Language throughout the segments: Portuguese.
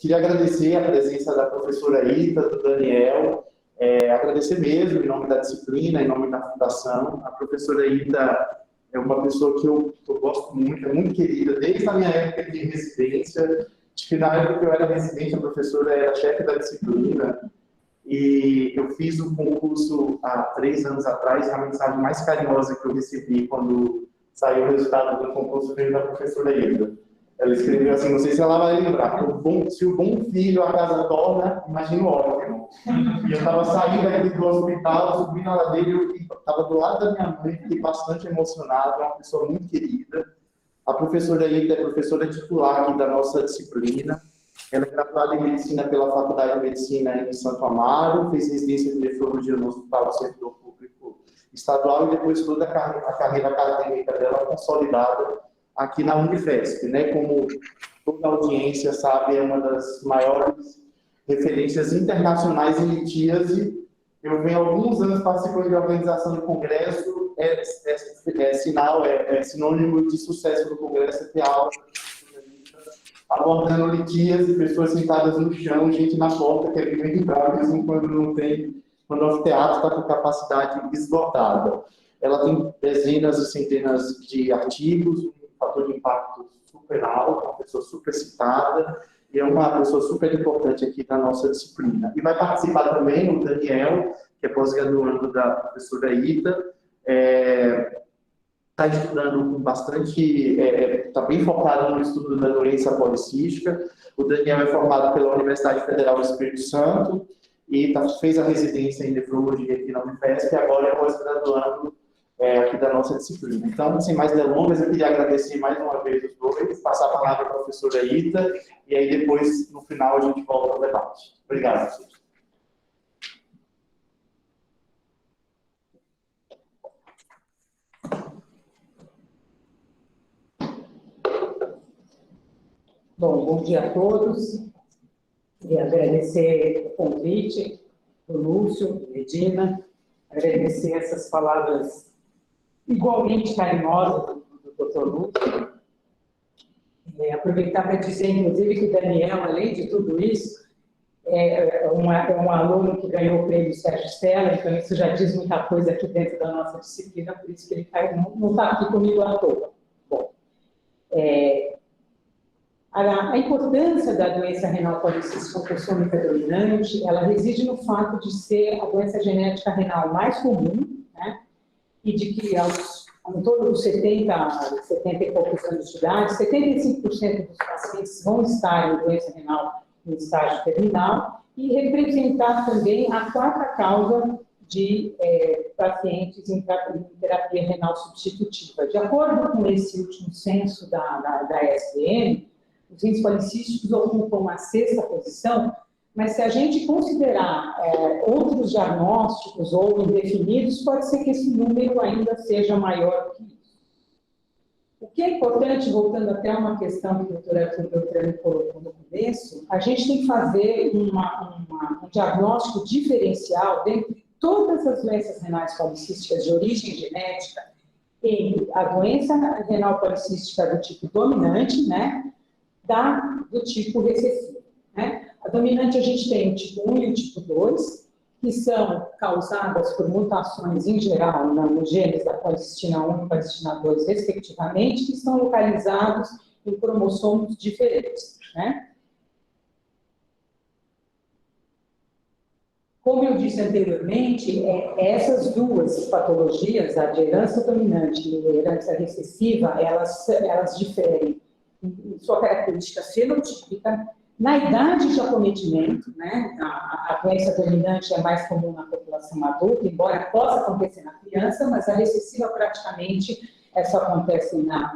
Queria agradecer a presença da professora Ita, do Daniel, agradecer mesmo em nome da disciplina, em nome da fundação. A professora Ita é uma pessoa que eu gosto muito, é muito querida, desde a minha época de residência. Acho que na época que eu era residente, a professora era chefe da disciplina, e eu fiz o concurso há 3 anos atrás, e a mensagem mais carinhosa que eu recebi quando saiu o resultado do concurso veio da professora Ida. Ela escreveu assim, não sei se ela vai lembrar, se o bom filho a casa torna, imagina o ótimo. E eu estava saindo aqui do hospital, subi na ladeira, e estava do lado da minha mãe, fiquei bastante emocionado, é uma pessoa muito querida. A professora Ida é professora titular aqui da nossa disciplina. Ela é graduada em Medicina pela Faculdade de Medicina em Santo Amaro, fez residência de nefrologia no Hospital do Servidor Público Estadual e depois toda a carreira acadêmica dela consolidada aqui na Unifesp, né? Como toda a audiência sabe, é uma das maiores referências internacionais em litíase. Eu venho há alguns anos participando de organização do congresso, é sinônimo de sucesso do congresso, ter aula abordando litíase, pessoas sentadas no chão, gente na porta querendo entrar, mesmo quando não tem, quando o anfiteatro está com capacidade esgotada. Ela tem dezenas e centenas de artigos, um fator de impacto super alto, uma pessoa super citada, e é uma pessoa super importante aqui na nossa disciplina. E vai participar também o Daniel, que é pós-graduando da professora Ita, está estudando com bastante, está bem focado no estudo da doença policística. O Daniel é formado pela Universidade Federal do Espírito Santo e fez a residência em nefrologia aqui na Unifesp e agora é pós-graduando aqui da nossa disciplina. Então, sem mais delongas, eu queria agradecer mais uma vez os dois, passar a palavra para a professora Ita e aí depois, no final, a gente volta ao debate. Obrigado, professor. Bom dia a todos. Queria agradecer o convite do Lúcio, do Medina, agradecer essas palavras igualmente carinhosas do Dr. Lúcio. Aproveitar para dizer, inclusive, que o Daniel, além de tudo isso, é um aluno que ganhou o prêmio Sérgio Stella, então isso já diz muita coisa aqui dentro da nossa disciplina, por isso que ele não está aqui comigo à toa. Bom, a importância da doença renal policística autossômica dominante, ela reside no fato de ser a doença genética renal mais comum, né? E de que em torno dos 70 e poucos anos de idade, 75% dos pacientes vão estar em doença renal no estágio terminal e representar também a 4ª causa de pacientes em terapia renal substitutiva. De acordo com esse último censo da SBM, os rins policísticos ocupam a 6ª posição, mas se a gente considerar outros diagnósticos ou indefinidos, pode ser que esse número ainda seja maior que isso. O que é importante, voltando até uma questão que o doutor Arthur Beltrame colocou no começo, a gente tem que fazer um diagnóstico diferencial dentre todas as doenças renais policísticas de origem genética, entre a doença renal policística do tipo dominante, né, do tipo recessivo, né? A dominante a gente tem o tipo 1 e o tipo 2, que são causadas por mutações em geral nos genes da colistina 1 e colistina 2, respectivamente, que estão localizados em cromossomos diferentes, né? Como eu disse anteriormente, essas duas patologias, a de herança dominante e a herança recessiva, elas diferem em sua característica fenotípica, na idade de acometimento, né? A doença dominante é mais comum na população adulta, embora possa acontecer na criança, mas a recessiva praticamente só acontece na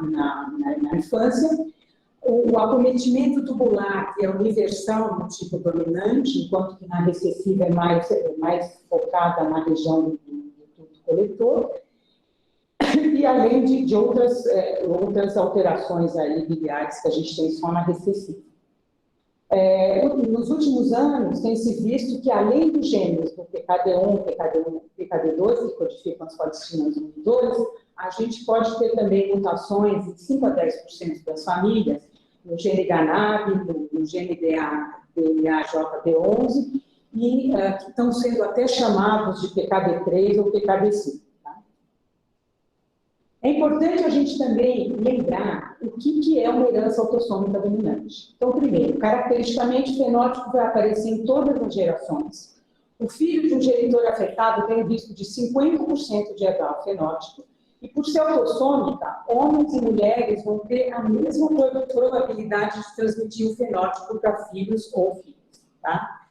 infância. O acometimento tubular, que é universal no tipo dominante, enquanto que na recessiva é mais focada na região do duto coletor, e além de outras alterações aí biliares que a gente tem só na recessiva. Nos últimos anos, tem se visto que, além dos genes do PKD1, PKD2, que codificam as colicinas 1 e 2, a gente pode ter também mutações em 5 a 10% das famílias no gene GANAB, no gene DNA-JB11, e que estão sendo até chamados de PKD3 ou PKD5. Tá? É importante a gente também lembrar o que é uma herança autossômica dominante. Então, primeiro, caracteristicamente, o fenótipo vai aparecer em todas as gerações. O filho de um genitor afetado tem um risco de 50% de herdar o fenótipo, e por ser autossômica, homens e mulheres vão ter a mesma probabilidade de transmitir o fenótipo para filhos ou filhas. Tá?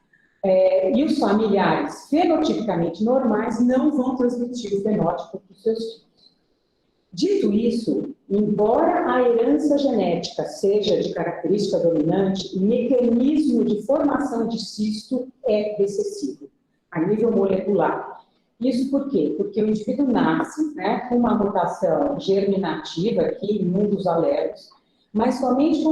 E os familiares fenotipicamente normais não vão transmitir o fenótipo para os seus filhos. Dito isso, embora a herança genética seja de característica dominante, o mecanismo de formação de cisto é recessivo, a nível molecular. Isso por quê? Porque o indivíduo nasce, né, com uma mutação germinativa aqui em um dos alelos, mas somente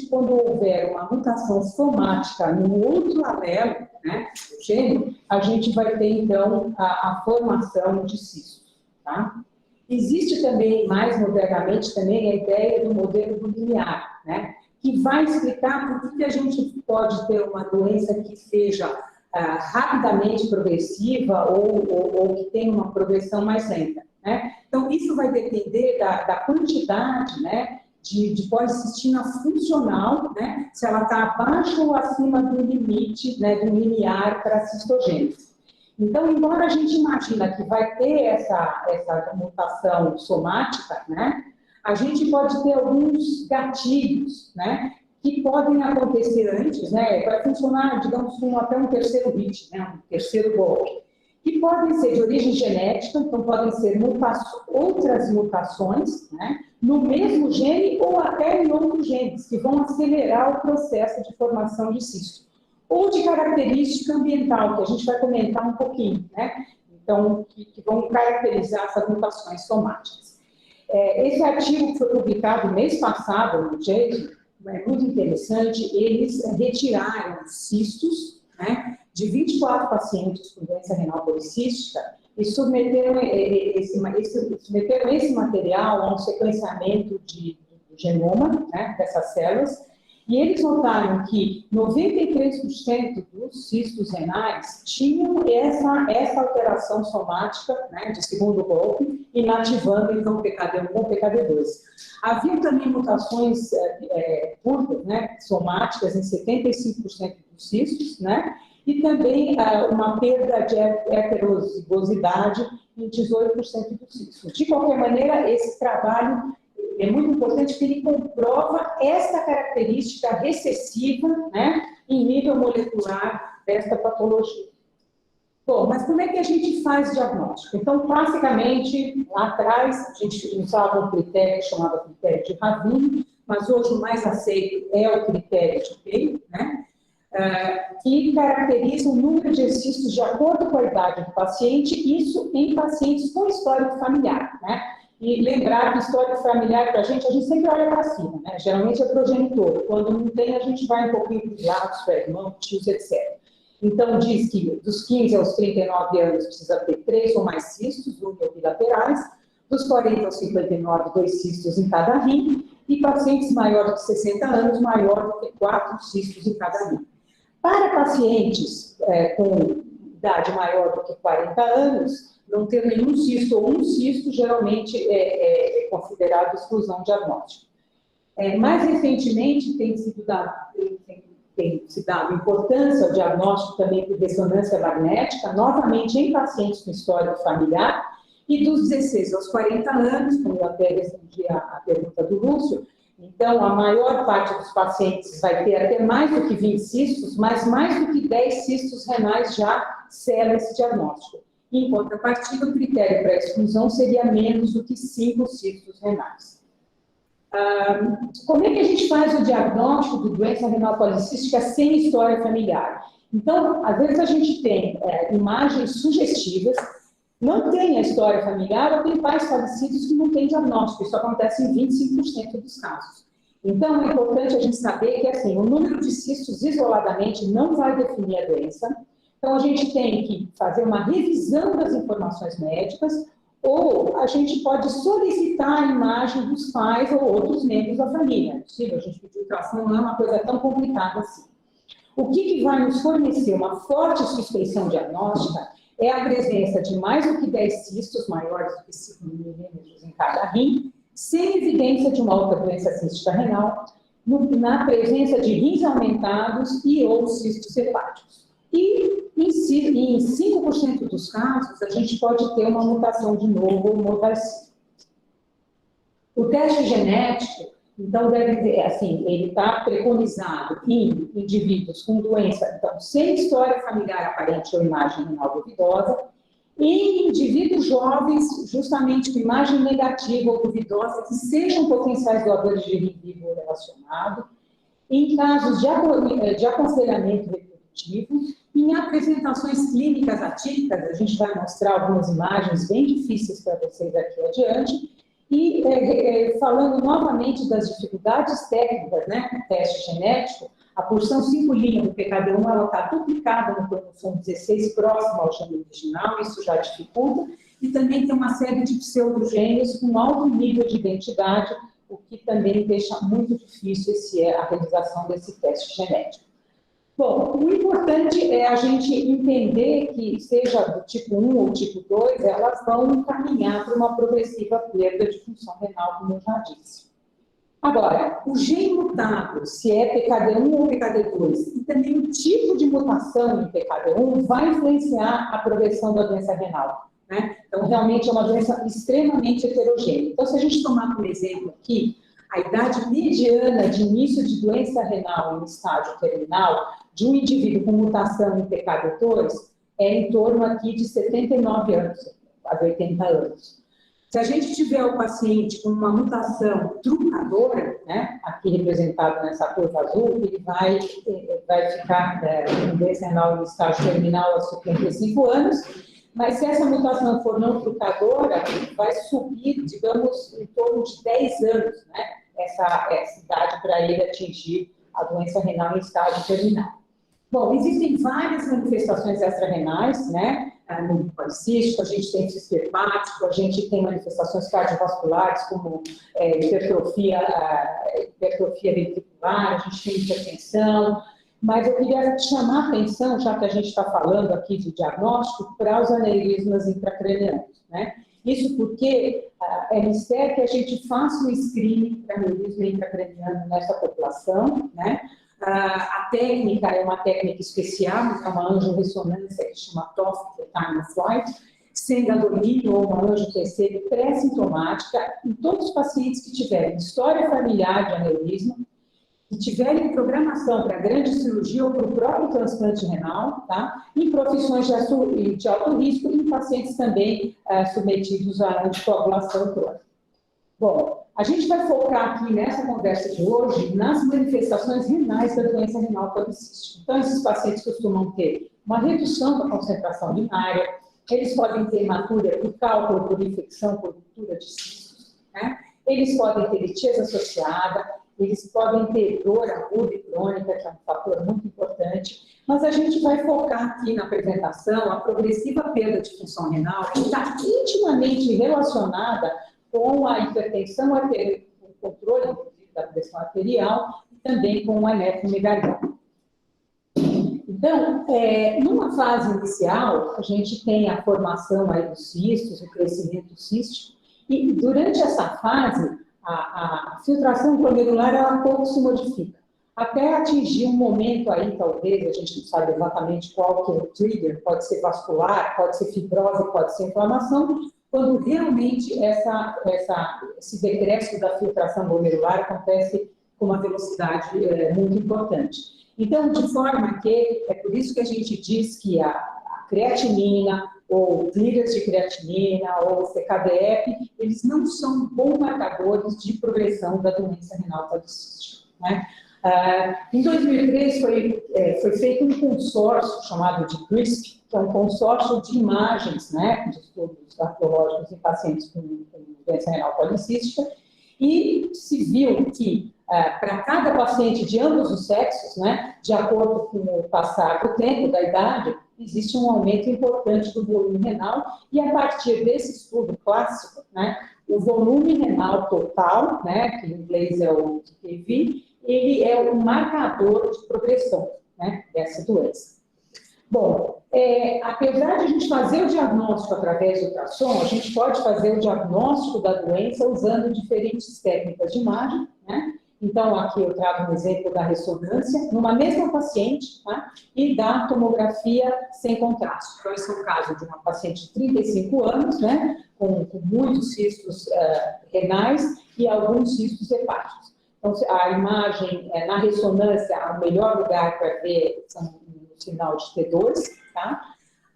quando houver uma mutação somática no outro alelo, né, do gene, a gente vai ter, então, a formação de cistos. Tá? Existe também, mais modernamente, também a ideia do modelo linear, né, que vai explicar por que a gente pode ter uma doença que seja rapidamente progressiva ou que tenha uma progressão mais lenta. Né? Então, isso vai depender da quantidade, né, de policistina funcional, né, se ela está abaixo ou acima do limite, né, do linear para a cistogênese. Então, embora a gente imagine que vai ter essa mutação somática, né, a gente pode ter alguns gatilhos, né, que podem acontecer antes, né, vai funcionar, digamos, até um terceiro hit, né, um terceiro golpe, que podem ser de origem genética, então podem ser outras mutações, né, no mesmo gene ou até em outros genes, que vão acelerar o processo de formação de cisto. Ou de característica ambiental, que a gente vai comentar um pouquinho, né, então, que vão caracterizar essas mutações somáticas. Esse artigo que foi publicado no mês passado, no JAMA, é muito interessante, eles retiraram cistos, né, de 24 pacientes com doença renal policística e submeteram esse material a um sequenciamento do genoma, né, dessas células, e eles notaram que 93% dos cistos renais tinham essa alteração somática, né, de segundo golpe, inativando, então, PKD1 ou PKD2. Havia também mutações curtas, né, somáticas em 75% dos cistos, né, e também uma perda de heterozigosidade em 18% dos cistos. De qualquer maneira, esse trabalho é muito importante porque ele comprova essa característica recessiva, né, em nível molecular desta patologia. Bom, mas como é que a gente faz diagnóstico? Então, basicamente, lá atrás, a gente usava um critério chamado critério de Ravine, mas hoje o mais aceito é o critério de Pei, né, que caracteriza o número de cistos de acordo com a idade do paciente, isso em pacientes com histórico familiar, né? E lembrar que histórico familiar, para a gente sempre olha para cima, né? Geralmente é progenitor. Quando não tem, a gente vai um pouquinho para os lados, para irmão, tios, etc. Então, diz que dos 15 aos 39 anos precisa ter 3 ou mais cistos, bilaterais, dos 40 aos 59, 2 cistos em cada rim, e pacientes maiores de 60 anos, maior do que 4 cistos em cada rim. Para pacientes com idade maior do que 40 anos, não ter nenhum cisto ou um cisto, geralmente é considerado exclusão diagnóstica. Mais recentemente, tem se dado importância ao diagnóstico também por ressonância magnética, novamente em pacientes com histórico familiar, e dos 16 aos 40 anos, como eu até respondi a pergunta do Lúcio, então, a maior parte dos pacientes vai ter até mais do que 20 cistos, mas mais do que 10 cistos renais já sela esse diagnóstico. Em contrapartida, o critério para exclusão seria menos do que 5 cistos renais. Como é que a gente faz o diagnóstico de doença renal policística sem história familiar? Então, às vezes a gente tem imagens sugestivas, não tem a história familiar ou tem pais falecidos que não têm diagnóstico. Isso acontece em 25% dos casos. Então, é importante a gente saber que, assim, o número de cistos isoladamente não vai definir a doença. Então, a gente tem que fazer uma revisão das informações médicas, ou a gente pode solicitar a imagem dos pais ou outros membros da família. É possível, a gente pedir ultrassom, não é uma coisa tão complicada assim. O que vai nos fornecer uma forte suspeição diagnóstica é a presença de mais do que 10 cistos maiores do que 5 milímetros em cada rim, sem evidência de uma outra doença cística renal, na presença de rins aumentados e ou cistos hepáticos. E em 5% dos casos, a gente pode ter uma mutação de novo ou motarcia. O teste genético, então, deve ter, assim, ele está preconizado em indivíduos com doença, então, sem história familiar aparente ou imagem renal duvidosa, e em indivíduos jovens, justamente com imagem negativa ou duvidosa, que sejam potenciais doadores de rim vivo relacionado, em casos de aconselhamento reprodutivo, em apresentações clínicas atípicas, a gente vai mostrar algumas imagens bem difíceis para vocês aqui adiante, e falando novamente das dificuldades técnicas, né, no teste genético, a porção 5' do PKD1 ela está duplicada no cromossomo 16, próximo ao gene original, isso já dificulta, e também tem uma série de pseudogênios com alto nível de identidade, o que também deixa muito difícil a realização desse teste genético. Bom, o importante é a gente entender que, seja do tipo 1 ou tipo 2, elas vão caminhar para uma progressiva perda de função renal, como eu já disse. Agora, o gene mutado, se é PKD1 ou PKD2, e também o tipo de mutação em PKD1 vai influenciar a progressão da doença renal, né? Então, realmente é uma doença extremamente heterogênea. Então, se a gente tomar como exemplo aqui, a idade mediana de início de doença renal em estágio terminal de um indivíduo com mutação em PKD2 é em torno aqui de 79 anos, quase 80 anos. Se a gente tiver o paciente com uma mutação truncadora, né, aqui representado nessa curva azul, ele vai ficar com doença renal em estágio terminal aos 55 anos, mas se essa mutação for não truncadora, vai subir, digamos, em torno de 10 anos, né, essa idade para ele atingir a doença renal em estágio terminal. Bom, existem várias manifestações extrarrenais, né? No policístico, a gente tem cisto hepático, a gente tem manifestações cardiovasculares, como hipertrofia ventricular, a gente tem hipertensão, mas eu queria chamar a atenção, já que a gente está falando aqui de diagnóstico, para os aneurismas intracranianos, né? Isso porque é necessário que a gente faça um screening para aneurisma intracraniano nessa população, né? A técnica é uma técnica especial, é uma angiorressonância que chama TOF, Time of Flight, sendo a domínio ou uma angio-TC pré-sintomática em todos os pacientes que tiverem história familiar de aneurisma, que tiverem programação para grande cirurgia ou para o próprio transplante renal, tá? Em profissões de alto risco e em pacientes também submetidos à anticoagulação crônica. Bom, a gente vai focar aqui nessa conversa de hoje nas manifestações renais da doença renal policística. Então, esses pacientes costumam ter uma redução da concentração urinária, eles podem ter hematura por cálculo, por infecção, por ruptura de cistos, né? Eles podem ter litíase associada, eles podem ter dor aguda e crônica, que é um fator muito importante, mas a gente vai focar aqui na apresentação a progressiva perda de função renal, que está intimamente relacionada com a hipertensão arterial, o controle da pressão arterial e também com a nefromegalia. Então, numa fase inicial, a gente tem a formação aí dos cistos, o crescimento cístico, e durante essa fase, a filtração glomerular, ela pouco se modifica. Até atingir um momento aí, talvez, a gente não sabe exatamente qual que é o trigger, pode ser vascular, pode ser fibrose, pode ser inflamação, quando realmente esse decréscimo da filtração glomerular acontece com uma velocidade muito importante. Então, de forma que, é por isso que a gente diz que a creatinina, ou triggers de creatinina, ou CKDF, eles não são bons marcadores de progressão da doença renal policística, né? Em 2003 foi feito um consórcio chamado de CRISP, que é um consórcio de imagens, né, de estudos cardiológicos em pacientes com doença renal policística, e se viu que para cada paciente de ambos os sexos, né, de acordo com o passar do tempo, da idade, existe um aumento importante do volume renal, e a partir desse estudo clássico, né, o volume renal total, né, que em inglês é o TPV, ele é o marcador de progressão, né, dessa doença. Bom, apesar de a gente fazer o diagnóstico através do ultrassom, a gente pode fazer o diagnóstico da doença usando diferentes técnicas de imagem, né? Então, aqui eu trago um exemplo da ressonância, numa mesma paciente, tá? E da tomografia sem contraste. Então, esse é o caso de uma paciente de 35 anos, né? Com muitos cistos renais e alguns cistos hepáticos. Então, a imagem, na ressonância, o melhor lugar para ver são o sinal de T2, tá?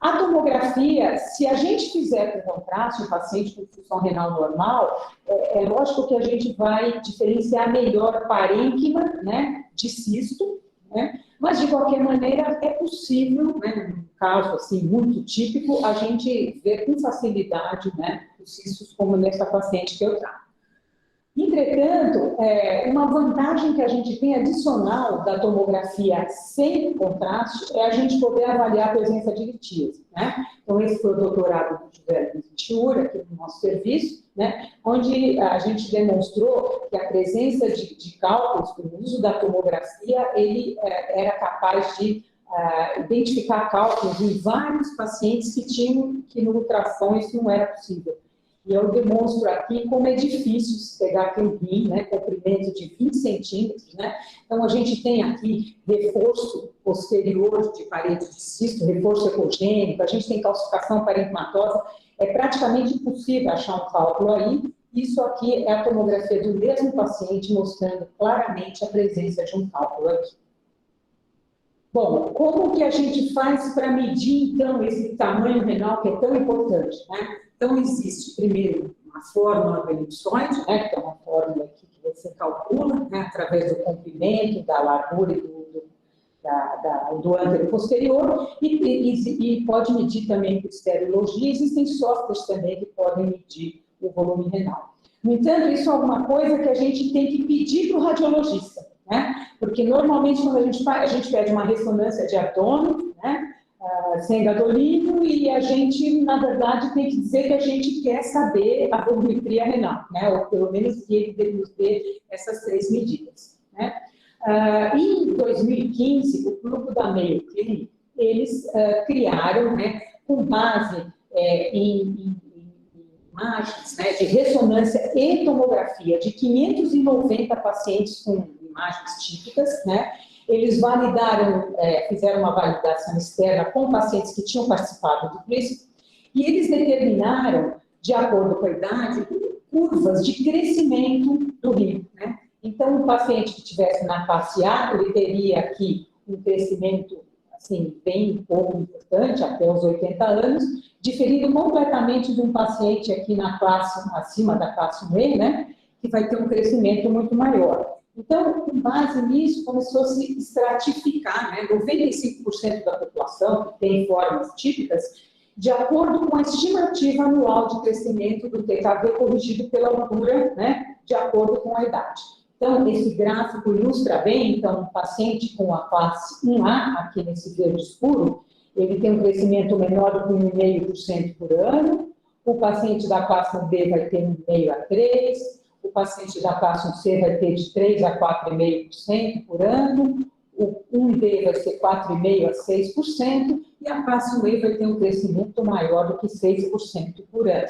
A tomografia, se a gente fizer com contraste um paciente com função renal normal, é lógico que a gente vai diferenciar melhor parênquima, né, de cisto, né? Mas, de qualquer maneira, é possível, né, num caso assim, muito típico, a gente ver com facilidade, né, os cistos, como nessa paciente que eu trago. Entretanto, uma vantagem que a gente tem adicional da tomografia sem contraste é a gente poder avaliar a presença de litíase, né? Então, esse foi o doutorado do José Michiura, aqui no nosso serviço, né? Onde a gente demonstrou que a presença de cálculos, o uso da tomografia, ele era capaz de identificar cálculos em vários pacientes que no ultrassom isso não era possível. E eu demonstro aqui como é difícil pegar aqui um rim, né, comprimento de 20 centímetros, né? Então, a gente tem aqui reforço posterior de parede de cisto, reforço ecogênico, a gente tem calcificação parenquimatosa, é praticamente impossível achar um cálculo aí. Isso aqui é a tomografia do mesmo paciente, mostrando claramente a presença de um cálculo aqui. Bom, como que a gente faz para medir, então, esse tamanho renal que é tão importante, né? Então, existe, primeiro, uma fórmula do elipsoide, né, que é uma fórmula aqui que você calcula, né, através do comprimento, da largura e do ântero posterior, e pode medir também por estereologia. Existem softwares também que podem medir o volume renal. No entanto, isso é alguma coisa que a gente tem que pedir para o radiologista, né? Porque, normalmente, quando a gente pede uma ressonância de abdômen, né, sem gadolínio, e a gente, na verdade, tem que dizer que a gente quer saber a volumetria renal, né? Ou pelo menos que ele nos dê essas 3 medidas, né? Em 2015, o grupo da Mayo Clinic, eles criaram, né, com base em imagens, né, de ressonância e tomografia de 590 pacientes com imagens típicas, né? Eles validaram, fizeram uma validação externa com pacientes que tinham participado do CRISP, e eles determinaram, de acordo com a idade, curvas de crescimento do rim, né? Então, o paciente que estivesse na classe A, ele teria aqui um crescimento, assim, bem pouco importante, até os 80 anos, diferindo completamente de um paciente aqui na classe, acima da classe E, né? Que vai ter um crescimento muito maior. Então, com base nisso, começou a se estratificar, né? 95% da população que tem formas típicas, de acordo com a estimativa anual de crescimento do TKV corrigido pela altura, né? De acordo com a idade. Então, esse gráfico ilustra bem, então, um paciente com a classe 1A, aqui nesse verde escuro, ele tem um crescimento menor do que 1,5% por ano, o paciente da classe 1B vai ter 1,5% a 3%, o paciente da classe 1C vai ter de 3% a 4,5% por ano, o 1D vai ser 4,5% a 6%, e a classe 1E vai ter um crescimento maior do que 6% por ano.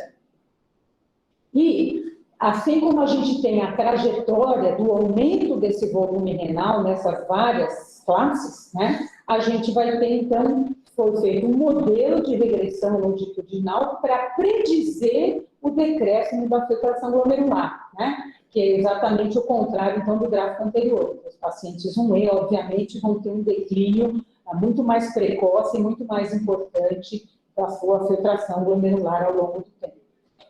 E, assim como a gente tem a trajetória do aumento desse volume renal nessas várias classes, né, a gente vai ter, então, foi feito um modelo de regressão longitudinal para predizer o decréscimo da filtração glomerular, né? Que é exatamente o contrário, então, do gráfico anterior. Os pacientes 1E, obviamente, vão ter um declínio muito mais precoce e muito mais importante da sua filtração glomerular ao longo do tempo.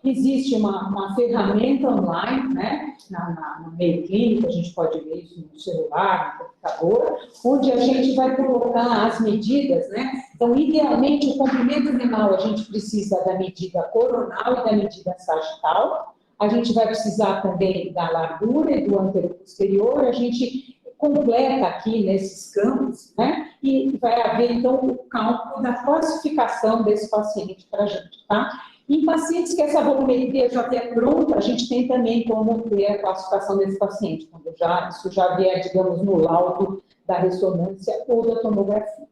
Existe uma ferramenta online, né, na Mayo Clinic, a gente pode ver isso no celular, no computador, onde a gente vai colocar as medidas, né? Então, idealmente, o comprimento renal, a gente precisa da medida coronal e da medida sagital, a gente vai precisar também da largura e do ântero posterior, a gente completa aqui nesses campos, né? e vai haver, então, o cálculo da classificação desse paciente para a gente, tá? Em pacientes que essa volumetria já estiver pronta, a gente tem também como ter a classificação desse paciente, quando isso já vier, digamos, no laudo da ressonância ou da tomografia.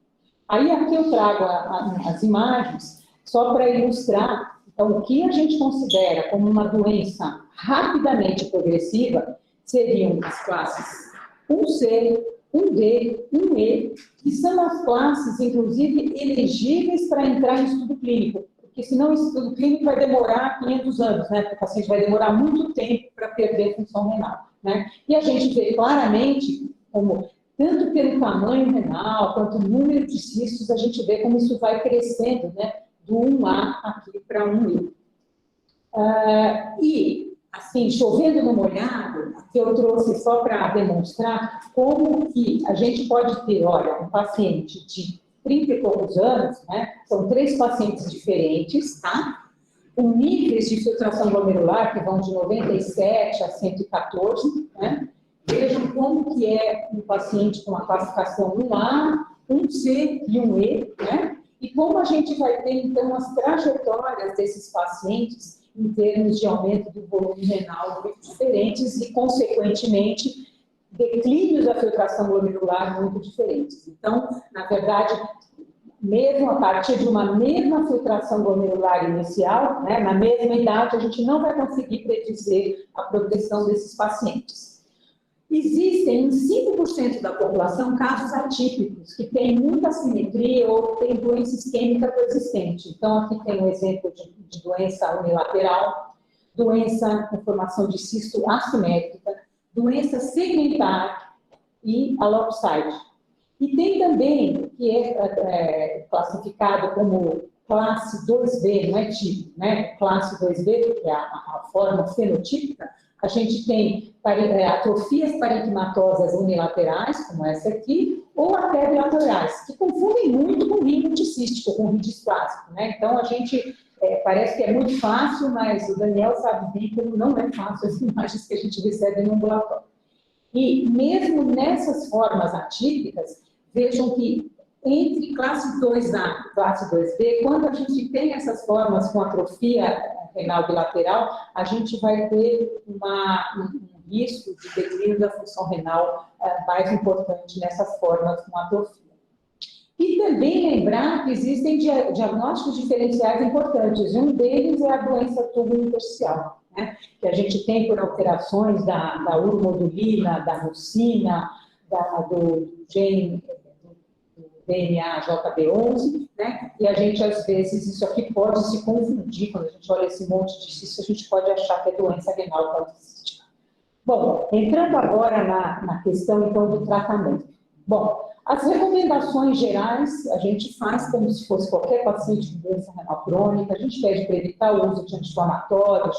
Aí aqui eu trago as imagens só para ilustrar, então, o que a gente considera como uma doença rapidamente progressiva seriam as classes 1C, 1D, 1E, que são as classes, inclusive, elegíveis para entrar em estudo clínico, porque senão o estudo clínico vai demorar 500 anos, né? Porque o paciente vai demorar muito tempo para perder função renal, né? E a gente vê claramente como, tanto pelo tamanho renal, quanto o número de cistos, a gente vê como isso vai crescendo, né? Do 1A aqui para 1E. E, assim, chovendo no molhado, que eu trouxe só para demonstrar como que a gente pode ter, olha, um paciente de 30 e poucos anos, né? São 3 pacientes diferentes, tá? Com níveis de filtração glomerular que vão de 97 a 114, né? Vejam como que é um paciente com a classificação 1A, 1C e 1E, né? E como a gente vai ter, então, as trajetórias desses pacientes em termos de aumento do volume renal muito diferentes e, consequentemente, declínios da filtração glomerular muito diferentes. Então, na verdade, mesmo a partir de uma mesma filtração glomerular inicial, né, na mesma idade, a gente não vai conseguir predizer a progressão desses pacientes. Existem em 5% da população casos atípicos, que têm muita assimetria ou têm doença isquêmica persistente. Então, aqui tem um exemplo de doença unilateral, doença com formação de cisto assimétrica, doença segmentar e alopecia. E tem também, que é classificado como classe 2B, não é tipo, né? Classe 2B, que é a forma fenotípica, a gente tem atrofias parenquimatosas unilaterais, como essa aqui, ou até bilaterais, que confundem muito com rim multicístico, com rim displásico, né? Então, a gente parece que é muito fácil, mas o Daniel sabe bem como não é fácil as imagens que a gente recebe no ambulatório. E mesmo nessas formas atípicas, vejam que entre classe 2A e classe 2B, quando a gente tem essas formas com atrofia renal bilateral, a gente vai ter um risco de declínio da função renal mais importante nessas formas com atrofia. E também lembrar que existem diagnósticos diferenciais importantes. Um deles é a doença tubulo-intersticial, né? Que a gente tem por alterações da uromodulina, da mucina, do gene do DNA JB11, né? E a gente, às vezes, isso aqui pode se confundir, quando a gente olha esse monte de cisto, a gente pode achar que é doença renal policística. Bom, entrando agora na questão, então, do tratamento. Bom, as recomendações gerais, a gente faz como se fosse qualquer paciente com doença renal crônica, a gente pede para evitar o uso de anti-inflamatórios,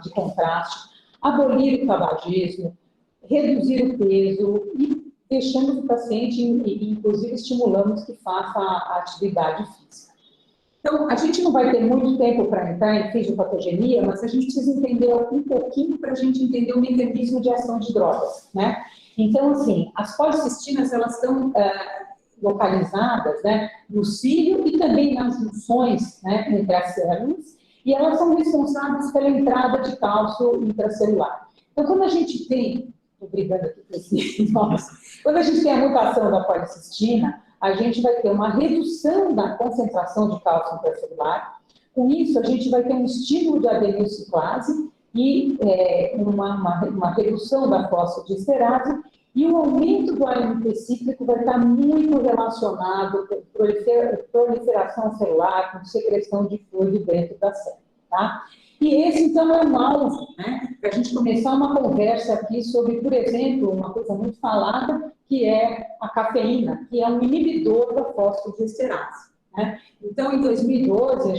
de contraste, abolir o tabagismo, reduzir o peso e deixamos o paciente, e inclusive estimulamos que faça a atividade física. Então, a gente não vai ter muito tempo para entrar em fisiopatogenia, mas a gente precisa entender um pouquinho para a gente entender o mecanismo de ação de drogas, né? Então, assim, as policistinas, elas estão localizadas, né, no cílio e também nas junções, né, entre as células, e elas são responsáveis pela entrada de cálcio intracelular. Então, quando a gente tem, estou brigando aqui com esse, nossa, quando a gente tem a mutação da policistina, a gente vai ter uma redução da concentração de cálcio intracelular. Com isso, a gente vai ter um estímulo de adenilciclase e uma redução da fosfodiesterase, e o aumento do AMP cíclico vai estar muito relacionado com proliferação celular, com secreção de fluido dentro da célula, tá? E esse, então, é um alvo, né, para a gente começar uma conversa aqui sobre, por exemplo, uma coisa muito falada, que é a cafeína, que é um inibidor da fosfodiesterase, né? Então, em 2012,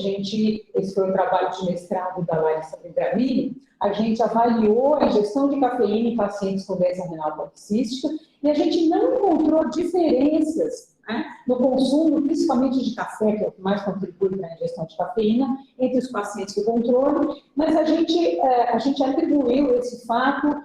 esse foi o trabalho de mestrado da Larissa Begramini, a gente avaliou a ingestão de cafeína em pacientes com doença renal policística e a gente não encontrou diferenças, né, no consumo, principalmente de café, que é o que mais contribui para a ingestão de cafeína, entre os pacientes com controle, mas a gente atribuiu esse fato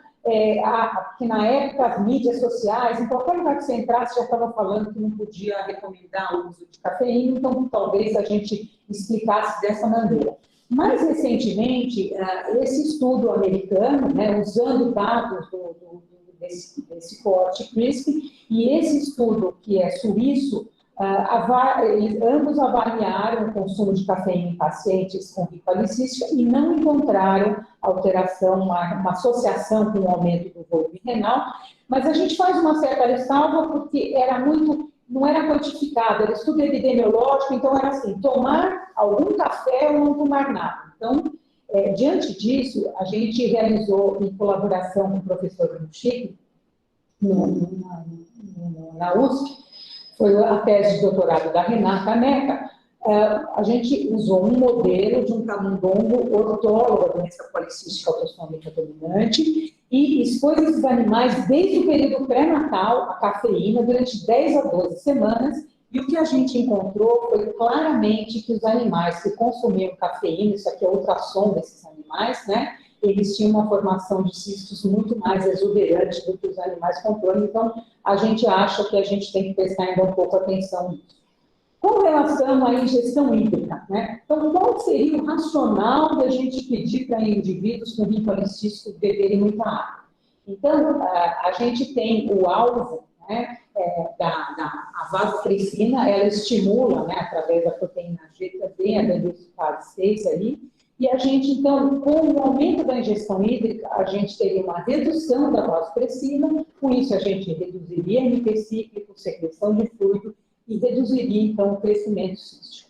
que na época as mídias sociais, em qualquer lugar que você entrasse, já estava falando que não podia recomendar o uso de cafeína, então talvez a gente explicasse dessa maneira. Mais recentemente, esse estudo americano, né, usando dados desse coorte CRISP, e esse estudo, que é suíço, ambos avaliaram o consumo de cafeína em pacientes com rifa policística e não encontraram alteração, uma associação com o aumento do volume renal, mas a gente faz uma certa ressalva porque não era quantificado, era estudo epidemiológico, então era assim, tomar algum café ou não tomar nada. Então, diante disso, a gente realizou, em colaboração com o professor Chico, na USP, foi a tese de doutorado da Renata Neca, a gente usou um modelo de um camundongo ortólogo da doença policística autossômica dominante e expôs esses animais desde o período pré-natal à cafeína durante 10 a 12 semanas, e o que a gente encontrou foi claramente que os animais que consumiam cafeína, isso aqui é ultrassom desses animais, né, eles tinham uma formação de cistos muito mais exuberante do que os animais controle, então a gente acha que a gente tem que prestar ainda um pouco atenção nisso. Com relação à ingestão hídrica, né? Então, qual seria o racional da gente pedir para indivíduos com rim policístico beberem muita água? Então, a gente tem o alvo, né, a vasopressina, ela estimula, né, através da proteína G também, a dendrocidase 6 ali, e a gente, então, com o aumento da ingestão hídrica, a gente teria uma redução da vasopressina, com isso a gente reduziria MP cíclico, secreção de fluido, e reduziria, então, o crescimento cístico.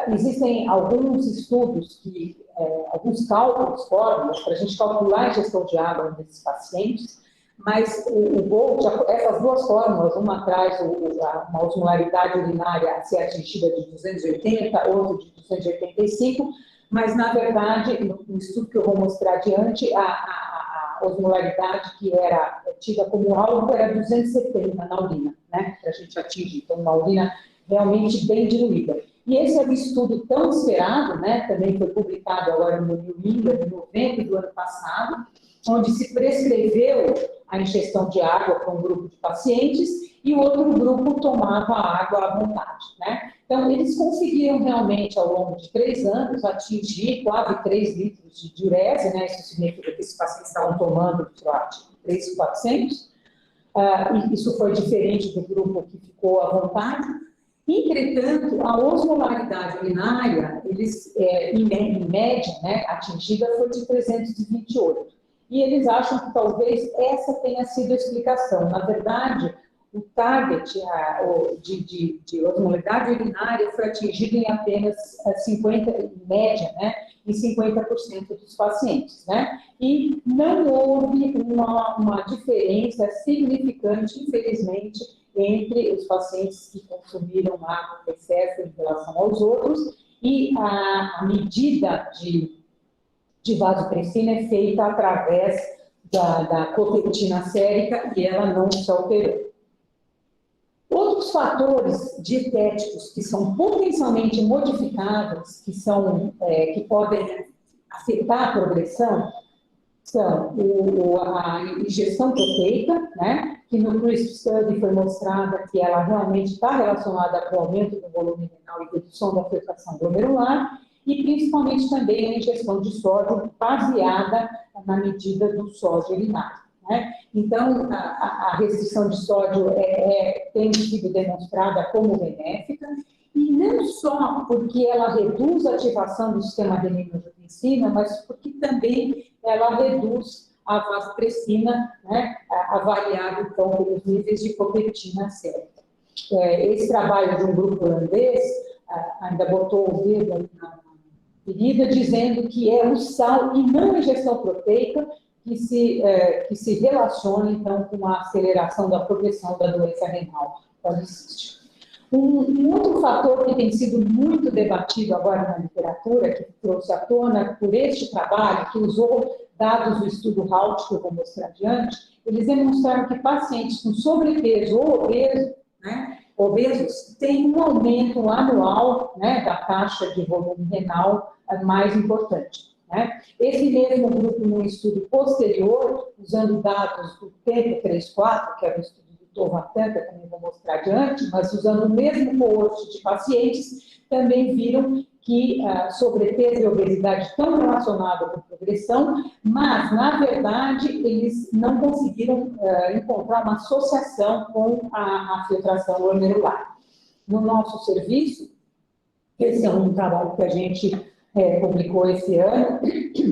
Existem alguns estudos, alguns cálculos, fórmulas, para a gente calcular a ingestão de água desses pacientes, mas o GOLD, essas duas fórmulas, uma traz uma osmolaridade urinária a ser atingida de 280, outra de 285, mas, na verdade, no estudo que eu vou mostrar adiante, a osmolaridade que era tida como alvo era 270 na urina, né, para a gente atingir. Então, uma urina realmente bem diluída. E esse é um estudo tão esperado, né, também foi publicado agora no New England, em novembro do ano passado, onde se prescreveu a ingestão de água para um grupo de pacientes e o outro grupo tomava água à vontade, né? Então, eles conseguiram realmente, ao longo de 3 anos, atingir quase 3 litros de diurese, né? Isso significa que esses pacientes estavam tomando 3.400. Isso foi diferente do grupo que ficou à vontade. Entretanto, a osmolaridade urinária, em média, né, atingida foi de 328. E eles acham que talvez essa tenha sido a explicação. Na verdade, o target de osmolaridade urinária foi atingido em apenas 50%, em média, né, em 50% dos pacientes, né? E não houve uma diferença significante, infelizmente, entre os pacientes que consumiram água em excesso em relação aos outros, e a medida de vasopressina é feita através da copeptina sérica e ela não se alterou. Outros fatores dietéticos que são potencialmente modificáveis, que podem afetar a progressão, são a ingestão proteica, né, que no CRISP Study foi mostrada que ela realmente está relacionada com o aumento do volume renal e redução da filtração glomerular, e principalmente também a ingestão de sódio baseada na medida do sódio urinário, né? Então, a restrição de sódio tem sido demonstrada como benéfica, e não só porque ela reduz a ativação do sistema renin-angiotensina, mas porque também ela reduz a vasopressina, né, avaliada, então, pelos níveis de copeptina sérica. Esse trabalho de um grupo holandês ainda botou o dedo aí na ferida, dizendo que é o sal e não a ingestão proteica que se relaciona, então, com a aceleração da progressão da doença renal policística. Um outro fator que tem sido muito debatido agora na literatura, que trouxe à tona por este trabalho, que usou dados do estudo HALT, que eu vou mostrar adiante, eles demonstraram que pacientes com sobrepeso ou obesos têm um aumento anual, né, da taxa de volume renal mais importante, né? Esse mesmo grupo, num estudo posterior, usando dados do tempo 3-4, que é o estudo do Tovatan, que eu também vou mostrar adiante, mas usando o mesmo coorte de pacientes, também viram que sobrepeso e obesidade estão relacionadas com progressão, mas, na verdade, eles não conseguiram encontrar uma associação com a filtração glomerular. No nosso serviço, esse é um trabalho que a gente publicou esse ano,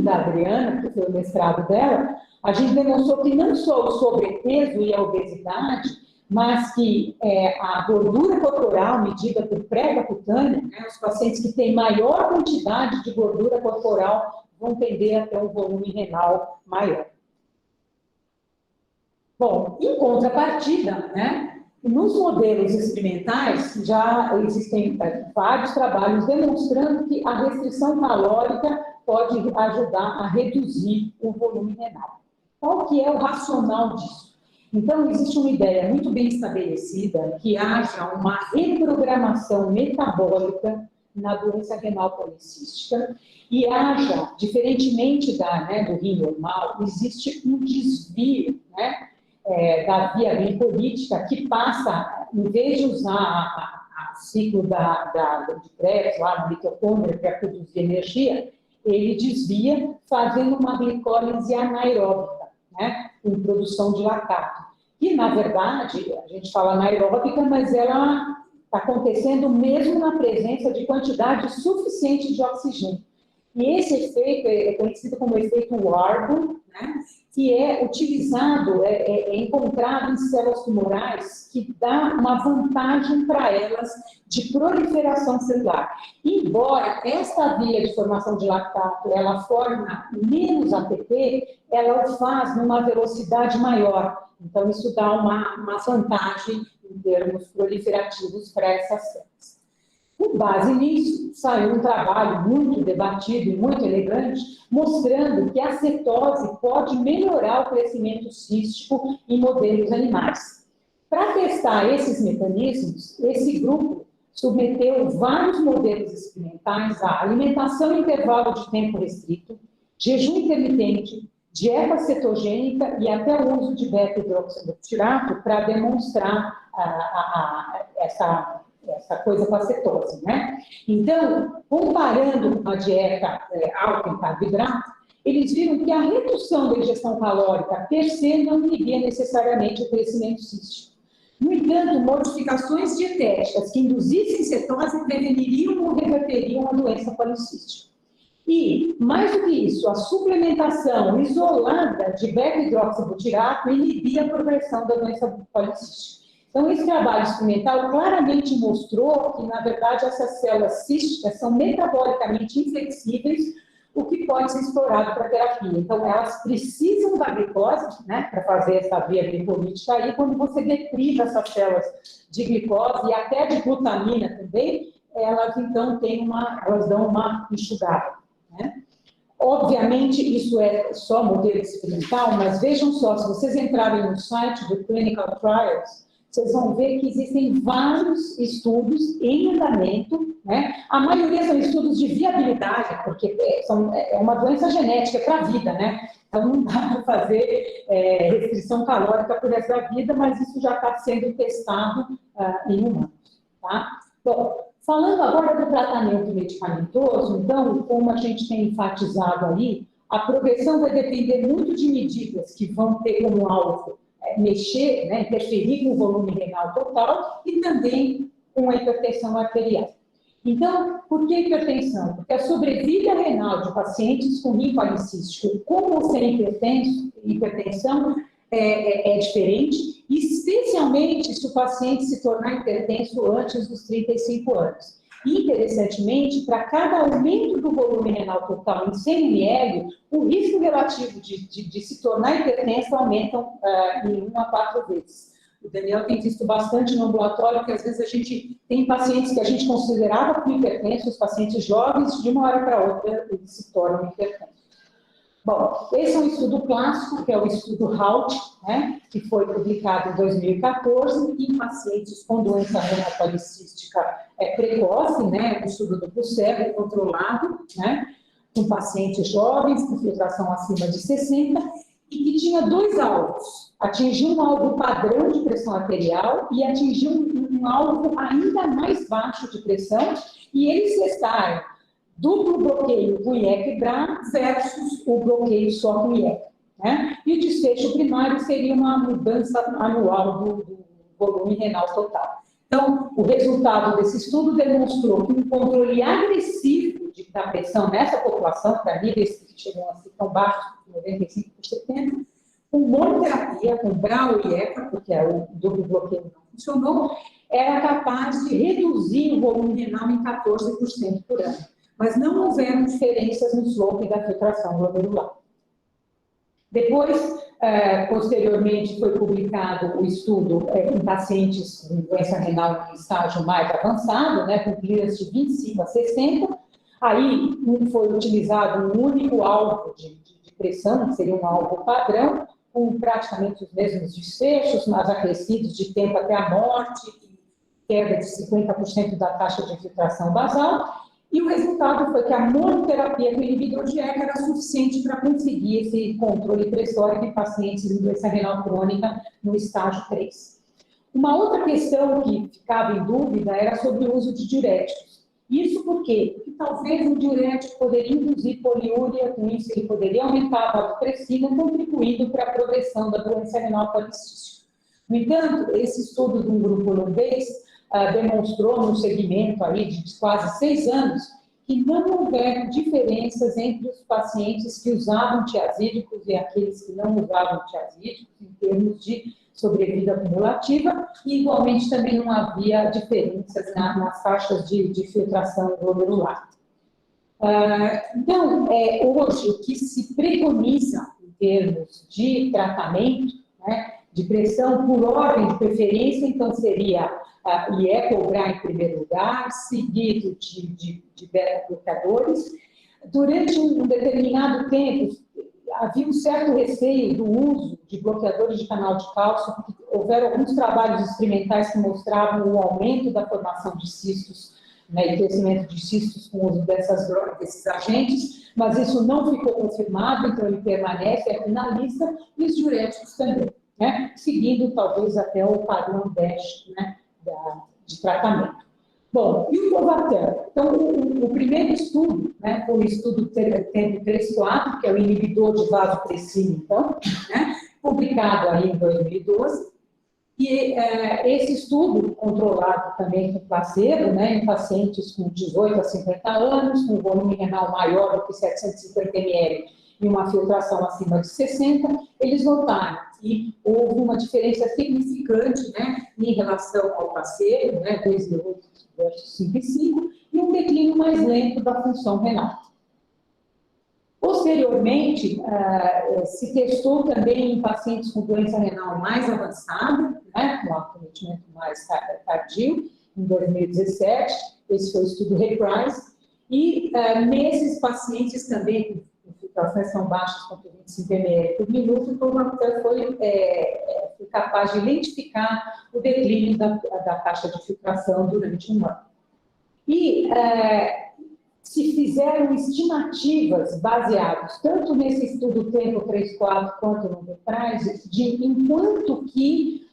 da Adriana, que foi o mestrado dela, a gente demonstrou que não só o sobrepeso e a obesidade, mas que a gordura corporal medida por prega cutânea, né, os pacientes que têm maior quantidade de gordura corporal vão tender a ter um volume renal maior. Bom, em contrapartida, né, nos modelos experimentais já existem vários trabalhos demonstrando que a restrição calórica pode ajudar a reduzir o volume renal. Qual que é o racional disso? Então, existe uma ideia muito bem estabelecida que haja uma reprogramação metabólica na doença renal policística e haja, diferentemente do rim normal, existe um desvio, né, da via glicolítica que passa, em vez de usar o ciclo de Krebs lá no mitocôndrio para produzir energia, ele desvia fazendo uma glicólise anaeróbica, né, com produção de lactato. E, na verdade, a gente fala anaeróbica, mas ela está acontecendo mesmo na presença de quantidade suficiente de oxigênio. E esse efeito é conhecido como efeito Warburg, né, que é utilizado, encontrado em células tumorais, que dá uma vantagem para elas de proliferação celular. Embora esta via de formação de lactato ela forma menos ATP, ela o faz numa velocidade maior. Então, isso dá uma vantagem em termos proliferativos para essas células. Com base nisso, saiu um trabalho muito debatido e muito elegante, mostrando que a cetose pode melhorar o crescimento cístico em modelos animais. Para testar esses mecanismos, esse grupo submeteu vários modelos experimentais à alimentação em intervalo de tempo restrito, jejum intermitente, dieta cetogênica e até o uso de beta-hidroxibutirato para demonstrar essa coisa com a cetose, né? Então, comparando com a dieta alta em carboidrato, eles viram que a redução da ingestão calórica per se não inibia necessariamente o crescimento cístico. No entanto, modificações dietéticas que induzissem cetose preveniriam ou reverteriam a doença policística. E, mais do que isso, a suplementação isolada de beta-hidroxibutirato inibia a progressão da doença policística. Então, esse trabalho experimental claramente mostrou que, na verdade, essas células císticas são metabolicamente inflexíveis, o que pode ser explorado para terapia. Então, elas precisam da glicose, né, para fazer essa via glicolítica aí, quando você depriva essas células de glicose e até de glutamina também, elas, então, elas dão uma enxugada, né? Obviamente, isso é só modelo experimental, mas vejam só, se vocês entrarem no site do Clinical Trials, vocês vão ver que existem vários estudos em andamento, né? A maioria são estudos de viabilidade, porque é uma doença genética para a vida, né? Então, não dá para fazer restrição calórica por resto da vida, mas isso já está sendo testado em humanos, tá? Bom, falando agora do tratamento medicamentoso, então, como a gente tem enfatizado ali, a progressão vai depender muito de medidas que vão ter como alvo mexer, né, interferir com o volume renal total e também com a hipertensão arterial. Então, por que hipertensão? Porque a sobrevida renal de pacientes com rim policístico com ou sem hipertensão é diferente, especialmente se o paciente se tornar hipertenso antes dos 35 anos. Interessantemente, para cada aumento do volume renal total em 100 ml, o risco relativo de se tornar hipertenso aumenta em 1 a 4 vezes. O Daniel tem visto bastante no ambulatório, que às vezes a gente tem pacientes que a gente considerava como hipertensos, pacientes jovens, de uma hora para outra eles se tornam hipertensos. Bom, esse é um estudo clássico, que é o estudo HALT, né, que foi publicado em 2014 em pacientes com doença renal policística precoce, né, um estudo duplo cego controlado, né. com pacientes jovens, com filtração acima de 60, e que tinha dois alvos. Atingiu um alvo padrão de pressão arterial e atingiu um alvo ainda mais baixo de pressão, e eles testaram duplo bloqueio com IEC-BRA versus o bloqueio só com IEC. Né? E o desfecho primário seria uma mudança anual do volume renal total. Então, o resultado desse estudo demonstrou que um controle agressivo da pressão nessa população, para níveis que chegam a ser tão baixos, 95 por 70, com monoterapia, com BRA ou IECA, porque o duplo bloqueio não funcionou, era capaz de reduzir o volume renal em 14% por ano. Mas não houveram diferenças no slope da filtração glomerular. Depois, posteriormente, foi publicado o estudo em pacientes com doença renal em estágio mais avançado, né, com clearance de 25 a 60. Aí foi utilizado um único alvo de pressão, que seria um alvo padrão, com praticamente os mesmos desfechos, mas acrescidos de tempo até a morte, queda de 50% da taxa de infiltração basal. E o resultado foi que a monoterapia com inibidor de ECA era suficiente para conseguir esse controle pressórico em pacientes de doença renal crônica no estágio 3. Uma outra questão que ficava em dúvida era sobre o uso de diuréticos. Isso por quê? Porque talvez um diurético poderia induzir poliúria, com isso ele poderia aumentar a vasopressina, contribuindo para a progressão da doença renal policística. No entanto, esse estudo de um grupo holandês demonstrou no segmento aí de quase 6 anos que não houveram diferenças entre os pacientes que usavam tiazídicos e aqueles que não usavam tiazídicos em termos de sobrevida acumulativa, e igualmente também não havia diferenças nas taxas de filtração glomerular. Então, hoje, o que se preconiza em termos de tratamento, né, de pressão por ordem de preferência, então seria IECA-BRA em primeiro lugar, seguido de beta-bloqueadores. Durante um determinado tempo, havia um certo receio do uso de bloqueadores de canal de cálcio, porque houveram alguns trabalhos experimentais que mostravam o aumento da formação de cistos, né, e crescimento de cistos com o uso desses agentes, mas isso não ficou confirmado, então ele permanece aqui na lista, e os diuréticos também, né, seguindo talvez até o padrão DASH, né, de tratamento. Bom, e o Tolvaptan? Então, o primeiro estudo, né, foi o estudo tempo 3-4, que é o inibidor de vasopressina, então, né, publicado aí em 2012, e esse estudo, controlado também com placebo, né, em pacientes com 18 a 50 anos, com volume renal maior do que 750 ml e uma filtração acima de 60, eles notaram que houve uma diferença significante, né, em relação ao placebo, né, 2,8 versus 5,5, e um declínio mais lento da função renal. Posteriormente, se testou também em pacientes com doença renal mais avançada, né, com acometimento mais tardio, em 2017, esse foi o estudo Reprise, e nesses pacientes também com filtrações são baixas, quanto 25 ml por minuto, o Tolvaptan foi capaz de identificar o declínio da taxa de filtração durante um ano. E se fizeram estimativas baseadas tanto nesse estudo tempo 3-4 quanto no Reprise, de enquanto que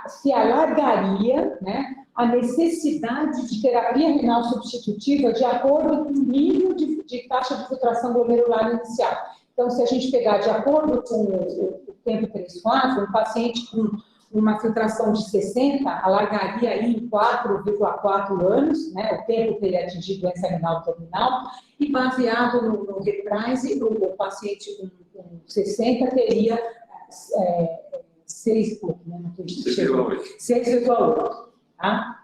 se alargaria, né, a necessidade de terapia renal substitutiva de acordo com o nível de taxa de filtração glomerular inicial. Então, se a gente pegar de acordo com o tempo 3-4, um paciente com uma filtração de 60, alargaria aí em 4,4 anos, né, o tempo que ele atingir doença renal terminal, e baseado no Reprise, o paciente com 60 teria 6,8. Tá?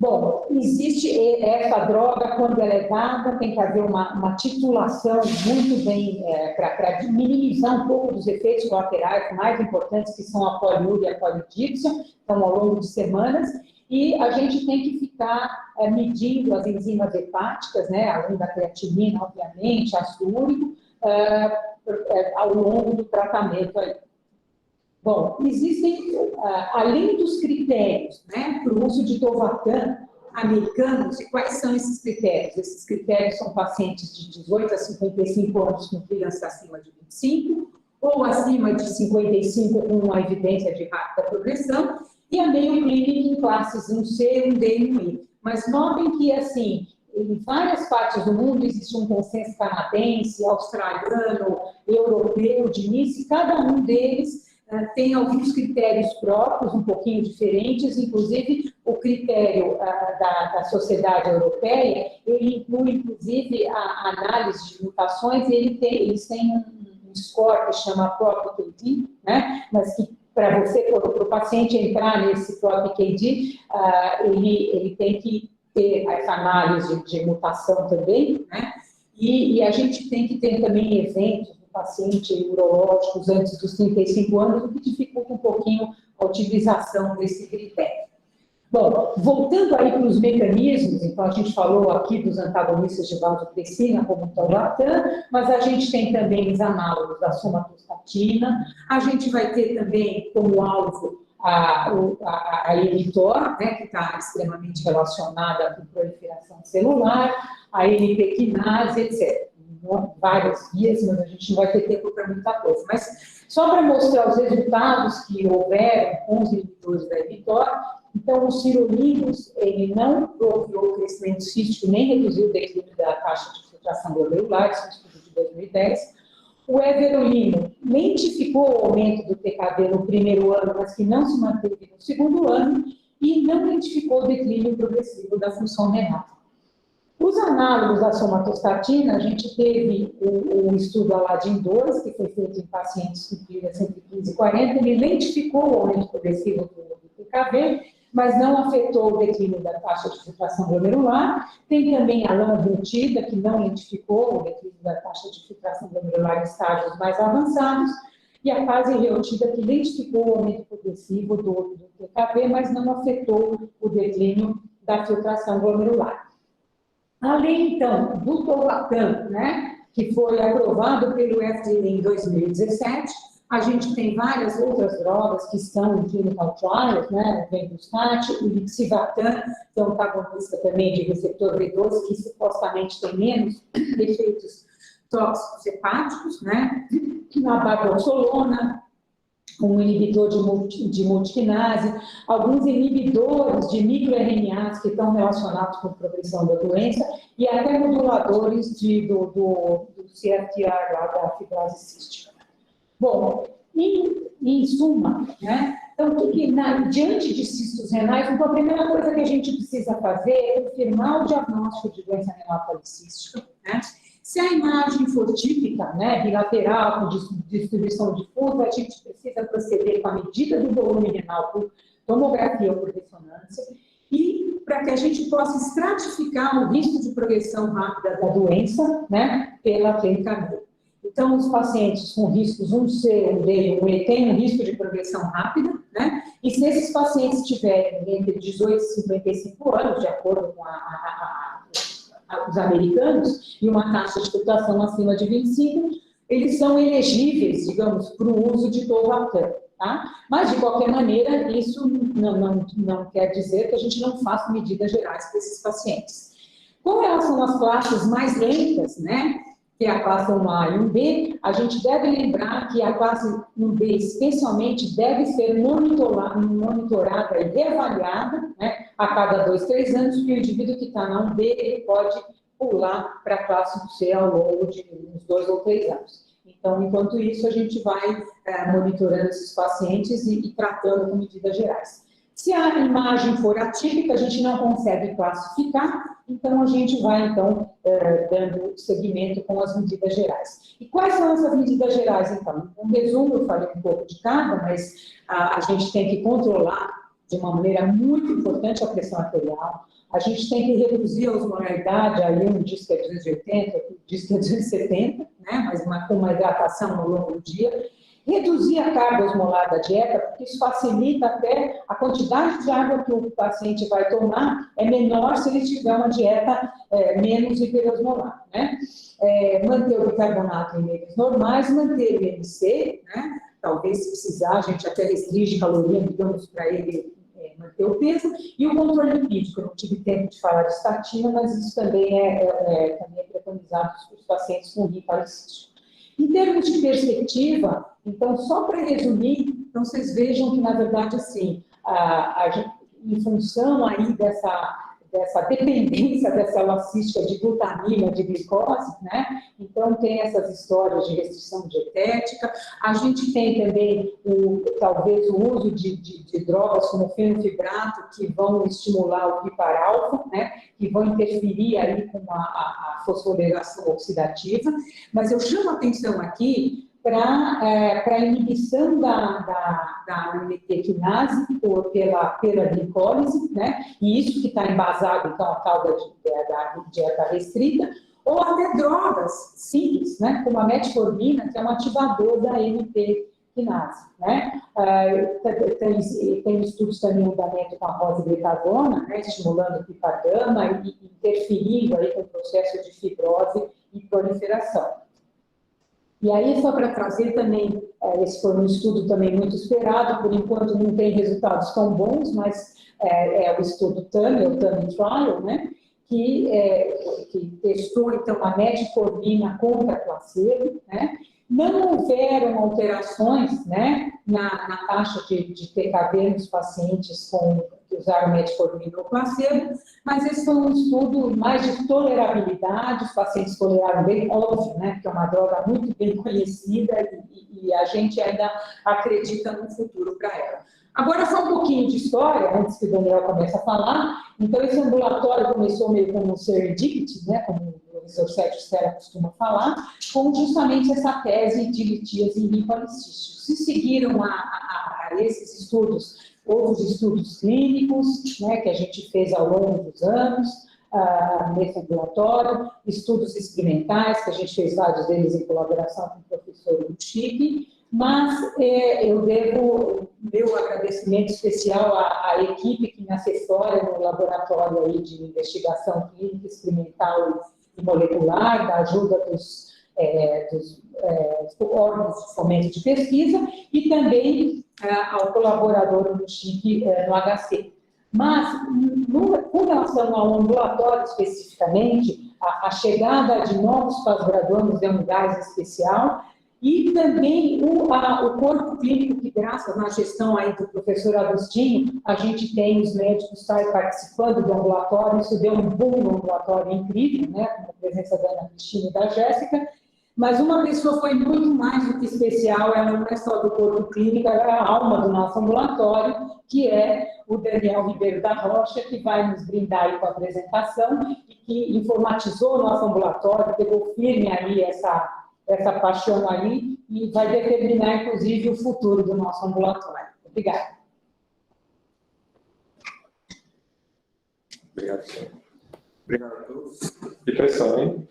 Bom, existe essa droga, quando ela é dada, tem que haver uma titulação muito bem, para minimizar um pouco dos efeitos colaterais mais importantes, que são a poliúria e a polidipsia, então, ao longo de semanas, e a gente tem que ficar medindo as enzimas hepáticas, né, além da creatinina, obviamente, ácido úrico, ao longo do tratamento aí. Bom, existem, além dos critérios, né, para o uso de Tolvaptan, americanos. E quais são esses critérios? Esses critérios são pacientes de 18 a 55 anos com criança acima de 25, ou acima de 55 com uma evidência de rápida progressão, e a meio clínico em classes 1C, 1D e 1E. Mas notem que, assim, em várias partes do mundo existe um consenso canadense, australiano, europeu, de Nice, e cada um deles tem alguns critérios próprios, um pouquinho diferentes, inclusive o critério da Sociedade Europeia, ele inclui, inclusive, a análise de mutações, e eles têm um score que chama PROPKD, né? Mas que para você, para o paciente entrar nesse PROPKD, ele tem que ter essa análise de mutação também, né? E a gente tem que ter também eventos do paciente urológicos antes dos 35 anos, o que dificulta um pouquinho a utilização desse critério. Bom, voltando aí para os mecanismos, então a gente falou aqui dos antagonistas de vasopressina, como o tolvaptan, mas a gente tem também os análogos da somatostatina, a gente vai ter também como alvo a Elitor, né, que está extremamente relacionada com proliferação celular, a NP-quinase, etc. Várias vias, mas a gente não vai ter tempo para muita coisa. Mas só para mostrar os resultados que houveram com os inibidores da Elitor, então, o sirolimus, ele não bloqueou o crescimento cístico, nem reduziu o declínio da taxa de filtração glomerular, isso é um estudo de 2010. O everolimo lentificou o aumento do TKV no primeiro ano, mas que não se manteve no segundo ano, e não lentificou o declínio progressivo da função renal. Os análogos da somatostatina, a gente teve o estudo Aladdin 2, que foi feito em pacientes com PIRA entre 15 e 40, ele lentificou o aumento progressivo do TKV, mas não afetou o declínio da taxa de filtração glomerular. Tem também a lanreotida, que não identificou o declínio da taxa de filtração glomerular em estágios mais avançados, e a pasireotida, que identificou o aumento progressivo do TKV, mas não afetou o declínio da filtração glomerular. Além, então, do tolvaptan, né, que foi aprovado pelo FDA em 2017, a gente tem várias outras drogas que estão em clinical trials, né, o Vembrustat, o Lixivatan, que é um antagonista também de receptor V12, que supostamente tem menos efeitos tóxicos hepáticos, né, a bardoxolona, um inibidor de multiquinase, alguns inibidores de microRNAs que estão relacionados com a progressão da doença, e até moduladores do CFTR, lá da fibrose cística. Bom, em suma, né, então, diante de cistos renais, então, a primeira coisa que a gente precisa fazer é confirmar o diagnóstico de doença renal policística, né? Se a imagem for típica, né, bilateral, com distribuição difusa, a gente precisa proceder com a medida do volume renal por tomografia ou por ressonância, e para que a gente possa estratificar o risco de progressão rápida da doença, né, pela clínica. Então, os pacientes com riscos 1C, 1D e 1E têm um risco de progressão rápida, né? E se esses pacientes tiverem entre 18 e 55 anos, de acordo com os americanos, e uma taxa de filtração acima de 25, eles são elegíveis, digamos, para o uso de tolvaptan, tá? Mas, de qualquer maneira, isso não quer dizer que a gente não faça medidas gerais para esses pacientes. Com relação às classes mais lentas, né, que é a classe 1A e 1B, a gente deve lembrar que a classe 1B, especialmente, deve ser monitorada e reavaliada, né, a cada 2, 3 anos, porque o indivíduo que está na 1B, ele pode pular para a classe C ao longo de uns 2 ou 3 anos. Então, enquanto isso, a gente vai monitorando esses pacientes e tratando com medidas gerais. Se a imagem for atípica, a gente não consegue classificar, então a gente vai, então, dando seguimento com as medidas gerais. E quais são essas medidas gerais, então? Um resumo, eu falei um pouco de cada, mas a gente tem que controlar de uma maneira muito importante a pressão arterial, a gente tem que reduzir a osmolaridade, aí um diz que é 280, outro diz que é 270, né? Mas com uma hidratação ao longo do dia. Reduzir a carga osmolar da dieta, porque isso facilita até a quantidade de água que o paciente vai tomar, é menor se ele tiver uma dieta menos hiperosmolar, né? Manter o bicarbonato em níveis normais, manter o IMC, né? Talvez, se precisar, a gente até restringe caloria, digamos, para ele manter o peso, e o controle lipídico. Eu não tive tempo de falar de estatina, mas isso também também é preconizado para os pacientes com rim policístico. Em termos de perspectiva, então, só para resumir, então vocês vejam que, na verdade, assim, em função aí dessa dependência da célula cística de glutamina, de glicose, né? Então, tem essas histórias de restrição dietética. A gente tem também, talvez, o uso de drogas como fenofibrato, que vão estimular o piparalfa, né? Que vão interferir aí com a fosforilação oxidativa. Mas eu chamo a atenção aqui para a inibição da AMT quinase pela glicólise, né? E isso que está embasado, então, a tal da dieta restrita, ou até drogas simples, né? Como a metformina, que é um ativador da AMT quinase, né? Tem estudos também em andamento com a rosiglitazona, né? Estimulando o pipagama e interferindo aí com o processo de fibrose e proliferação. E aí, só para trazer também, esse foi um estudo também muito esperado, por enquanto não tem resultados tão bons, mas é o estudo TAMI, o TAMI Trial, né, que testou, então, a metformina contra placebo, né. Não houveram alterações, né, na taxa de TKV nos pacientes que usaram metformina ou placebo, mas esse foi um estudo mais de tolerabilidade, os pacientes toleraram bem, óbvio, né, porque é uma droga muito bem conhecida e a gente ainda acredita no futuro para ela. Agora, só um pouquinho de história, antes que o Daniel comece a falar. Então, esse ambulatório começou meio como um serendipity, né, como o professor Sérgio Stella costuma falar, com justamente essa tese de litíase em rim policístico. Se seguiram a esses estudos, outros estudos clínicos, né, que a gente fez ao longo dos anos, nesse ambulatório, estudos experimentais, que a gente fez vários deles em colaboração com o professor Chique, mas eu devo meu agradecimento especial à equipe que me assessora no laboratório aí de investigação clínica, experimental e molecular, da ajuda dos órgãos de fomento de pesquisa e também ao colaborador do CHIP no HC. Mas, com relação ao ambulatório especificamente, a chegada de novos pós-graduandos é um gás especial, e também o corpo clínico, que graças à gestão aí do professor Agostinho, a gente tem os médicos participando do ambulatório, isso deu um boom no ambulatório incrível, né, com a presença da Ana Cristina e da Jéssica, mas uma pessoa foi muito mais do que especial, ela não é só do corpo clínico, ela é a alma do nosso ambulatório, que é o Daniel Ribeiro da Rocha, que vai nos brindar aí com a apresentação e que informatizou o nosso ambulatório, pegou firme aí essa paixão ali e vai determinar, inclusive, o futuro do nosso ambulatório. Obrigada. Obrigado, senhor. Obrigado a todos. Que pressão, hein?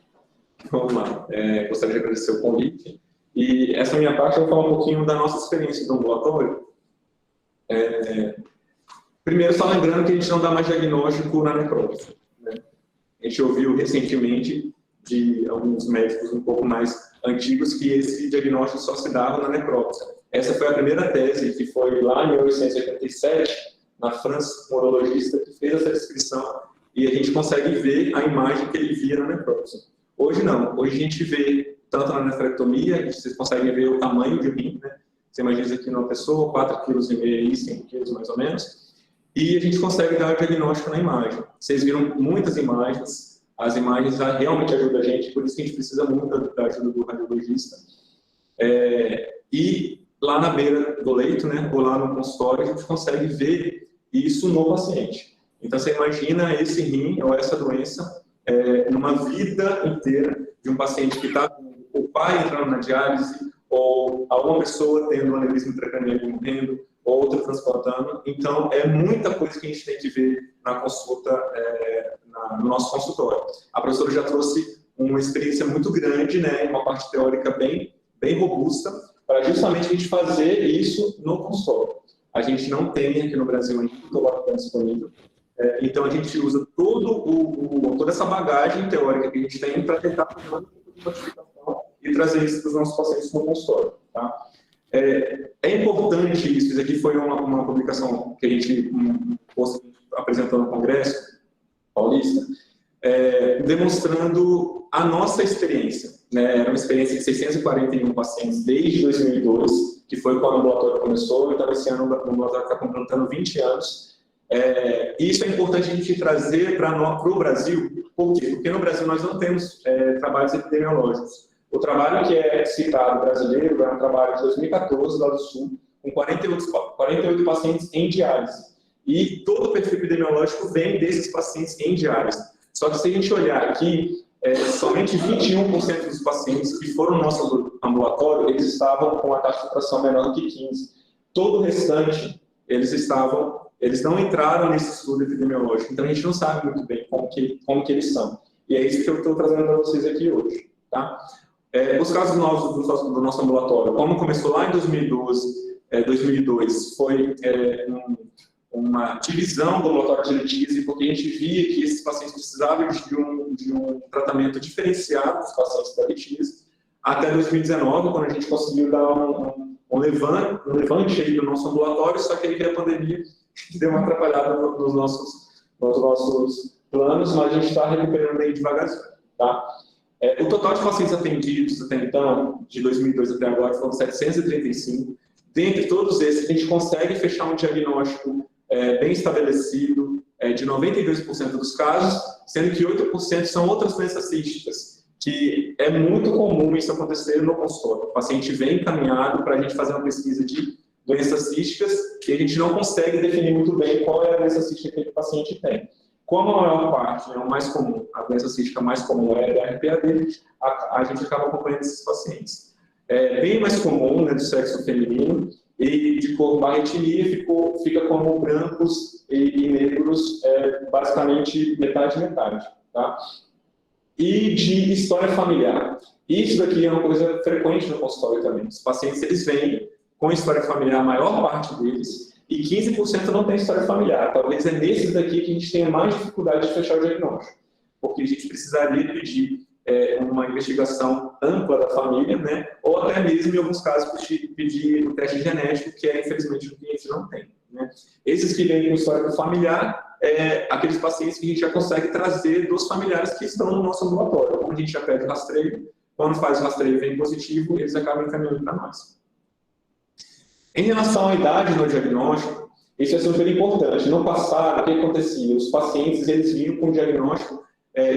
Vamos lá. Gostaria de agradecer o convite. E essa minha parte, eu vou falar um pouquinho da nossa experiência do ambulatório. Primeiro, só lembrando que a gente não dá mais diagnóstico na necrópsia, né? A gente ouviu recentemente de alguns médicos um pouco mais antigos que esse diagnóstico só se dava na necrópsia. Essa foi a primeira tese, que foi lá em 1887, na França, um urologista que fez essa descrição, e a gente consegue ver a imagem que ele via na necrópsia. Hoje não, hoje a gente vê, tanto na nefrectomia, vocês conseguem ver o tamanho de rim, né? Você imagina isso aqui numa pessoa, 4,5 kg, 5 kg mais ou menos, e a gente consegue dar o diagnóstico na imagem. Vocês viram muitas imagens, as imagens realmente ajudam a gente, por isso que a gente precisa muito da ajuda do radiologista. E lá na beira do leito, né, ou lá no consultório, a gente consegue ver isso no paciente. Então, você imagina esse rim ou essa doença numa vida inteira de um paciente que está com o pai entrando na diálise, ou alguma pessoa tendo um aneurisma intracraniano e morrendo, outra transplantando. Então, é muita coisa que a gente tem que ver na consulta, no nosso consultório. A professora já trouxe uma experiência muito grande, né, uma parte teórica bem robusta, para justamente a gente fazer isso no consultório. A gente não tem aqui no Brasil ainda o laboratório disponível, então a gente usa toda essa bagagem teórica que a gente tem para tentar fazer uma modificação e trazer isso para os nossos pacientes no consultório. Tá? É importante isso aqui foi uma publicação que a gente apresentou no Congresso Paulista, demonstrando a nossa experiência, né? Era uma experiência de 641 pacientes desde 2002, que foi quando o ambulatório começou, então esse ano o ambulatório está completando 20 anos. Isso é importante a gente trazer para o Brasil. Por quê? Porque no Brasil nós não temos trabalhos epidemiológicos. O trabalho que é citado brasileiro é um trabalho de 2014, lá do Sul, com 48 pacientes em diálise. E todo o perfil epidemiológico vem desses pacientes em diálise. Só que se a gente olhar aqui, somente 21% dos pacientes que foram no nosso ambulatório, eles estavam com a taxa de filtração menor do que 15. Todo o restante, eles não entraram nesse estudo epidemiológico. Então a gente não sabe muito bem como que eles são. E é isso que eu estou trazendo para vocês aqui hoje. Tá? Os casos novos do nosso ambulatório, como começou lá em 2002, foi uma divisão do ambulatório de litíase, porque a gente via que esses pacientes precisavam de um tratamento diferenciado dos pacientes da litíase, até 2019, quando a gente conseguiu dar um levante aí do nosso ambulatório, só que aí veio a pandemia, que deu uma atrapalhada nos nossos planos, mas a gente está recuperando aí devagarzinho. Tá? O total de pacientes atendidos até então, de 2002 até agora, foram 735. Dentre todos esses, a gente consegue fechar um diagnóstico bem estabelecido de 92% dos casos, sendo que 8% são outras doenças císticas, que é muito comum isso acontecer no consultório. O paciente vem encaminhado para a gente fazer uma pesquisa de doenças císticas e a gente não consegue definir muito bem qual é a doença cística que aquele paciente tem. Como a maior parte, o mais comum, a doença cística mais comum é a DRPAD, a gente acaba acompanhando esses pacientes. Bem mais comum, né, do sexo feminino, e de cor barra etnia fica como brancos e negros, basicamente metade-metade. Tá? E de história familiar. Isso daqui é uma coisa frequente no consultório também. Os pacientes, eles vêm com história familiar, a maior parte deles, e 15% não tem história familiar. Talvez é nesses daqui que a gente tenha mais dificuldade de fechar o diagnóstico, porque a gente precisaria pedir uma investigação ampla da família, né? Ou até mesmo, em alguns casos, pedir o teste genético, que infelizmente o cliente não tem. Né? Esses que vêm com história familiar, aqueles pacientes que a gente já consegue trazer dos familiares que estão no nosso ambulatório. Como a gente já pede o rastreio, quando faz o rastreio e vem positivo, eles acabam encaminhando para nós. Em relação à idade no diagnóstico, isso é super importante. No passado, o que acontecia? Os pacientes, eles vinham com o diagnóstico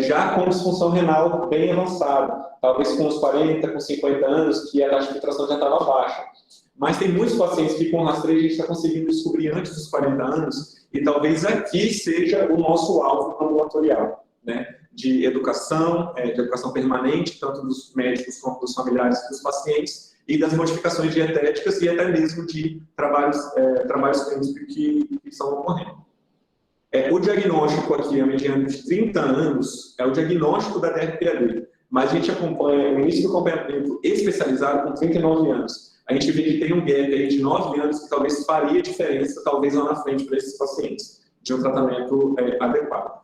já com disfunção renal bem avançada, talvez com uns 40, com 50 anos, que a taxa de filtração já estava baixa. Mas tem muitos pacientes que com rastreio a gente está conseguindo descobrir antes dos 40 anos, e talvez aqui seja o nosso alvo ambulatorial, né? De educação permanente, tanto dos médicos quanto dos familiares dos pacientes, e das modificações dietéticas e até mesmo de trabalhos clínicos que estão ocorrendo. O diagnóstico aqui, a mediana de 30 anos, é o diagnóstico da DRPAD, mas a gente acompanha o início do acompanhamento especializado com 39 anos. A gente vê que tem um gap aí de 9 anos que talvez faria diferença, talvez lá na frente, para esses pacientes, de um tratamento adequado.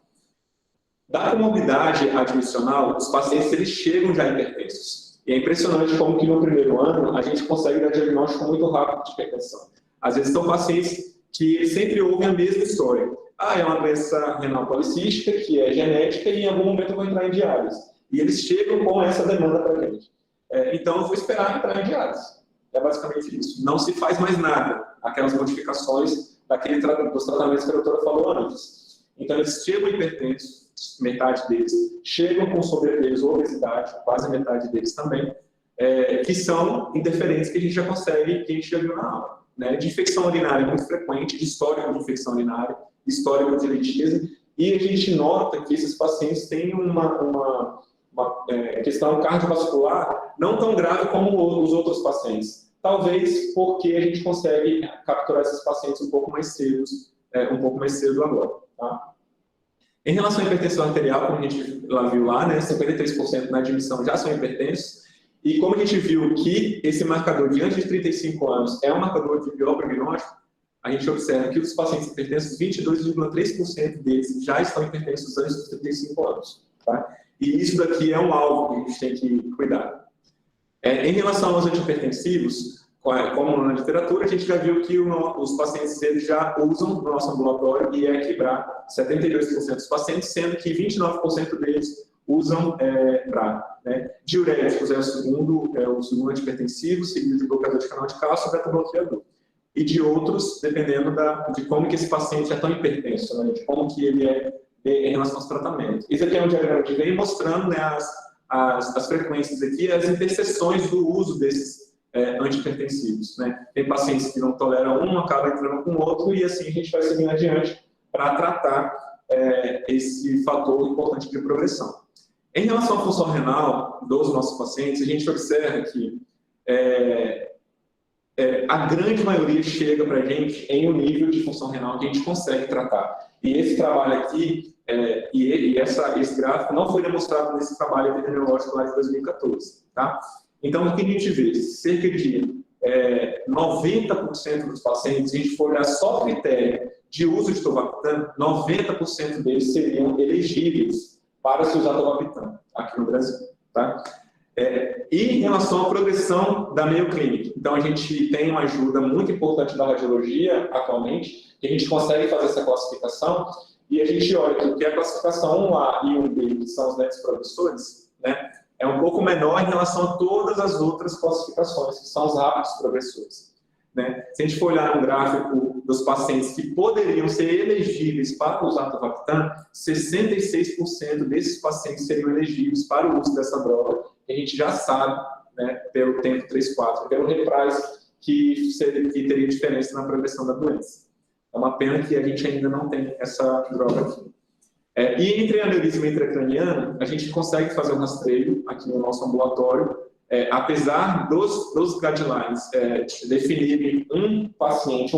Da comorbidade admissional, os pacientes eles chegam já hipertensos. E é impressionante como que no primeiro ano a gente consegue dar diagnóstico muito rápido de hipertensão. Às vezes são pacientes que sempre ouvem a mesma história. É uma doença renal policística, que é genética, e em algum momento eu vou entrar em diálise. E eles chegam com essa demanda para a gente. Então, eu vou esperar entrar em diálise. É basicamente isso. Não se faz mais nada, aquelas modificações dos tratamentos que a doutora falou antes. Então, eles chegam hipertensos, metade deles, chegam com sobrepeso ou obesidade, quase metade deles também, que são interferentes que a gente já consegue, que a gente já viu na aula. Né? De infecção urinária muito frequente, de histórico de infecção urinária, histórico de litíase, e a gente nota que esses pacientes têm uma questão cardiovascular não tão grave como os outros pacientes. Talvez porque a gente consegue capturar esses pacientes um pouco mais cedo agora. Tá? Em relação à hipertensão arterial, como a gente viu lá, né, 53% na admissão já são hipertensos, e como a gente viu que esse marcador de antes de 35 anos é um marcador de pior prognóstico, a gente observa que os pacientes hipertensos, 22,3% deles já estão hipertensos antes dos 35 anos. Tá? E isso daqui é um alvo que a gente tem que cuidar. Em relação aos antihipertensivos, como na literatura, a gente já viu que os pacientes eles já usam no nosso ambulatório e é equilibrar 72% dos pacientes, sendo que 29% deles usam BRA. Né? Diuréticos é o segundo antipertensivo, seguido de bloqueador de canal de cálcio e beta-bloqueador. E de outros, dependendo de como que esse paciente é tão hipertenso, né? De como que ele é em relação aos tratamentos. Isso aqui é um diagrama que vem mostrando, né, as frequências aqui, as interseções do uso desses antihipertensivos. Né? Tem pacientes que não toleram um, acaba entrando com o outro, e assim a gente vai seguindo adiante para tratar esse fator importante de progressão. Em relação à função renal dos nossos pacientes, a gente observa que a grande maioria chega para a gente em um nível de função renal que a gente consegue tratar. E esse trabalho aqui, esse gráfico não foi demonstrado nesse trabalho epidemiológico lá de 2014. Tá? Então, o que a gente vê? Cerca de 90% dos pacientes, se a gente for olhar só o critério de uso de tovaptan, 90% deles seriam elegíveis para se usar tovaptan aqui no Brasil. Tá? E em relação à progressão da Mayo Clinic, então a gente tem uma ajuda muito importante da radiologia atualmente, que a gente consegue fazer essa classificação, e a gente olha que a classificação 1A e 1B, que são os netos progressores, né, é um pouco menor em relação a todas as outras classificações, que são os rápidos progressores. Né? Se a gente for olhar no gráfico dos pacientes que poderiam ser elegíveis para usar tovaptan, 66% desses pacientes seriam elegíveis para o uso dessa droga, que a gente já sabe, né, pelo tempo 3-4, pelo reprise, que teria diferença na progressão da doença. É uma pena que a gente ainda não tem essa droga aqui. E entre aneurisma intracraniano, a gente consegue fazer um rastreio aqui no nosso ambulatório, apesar dos guidelines definirem um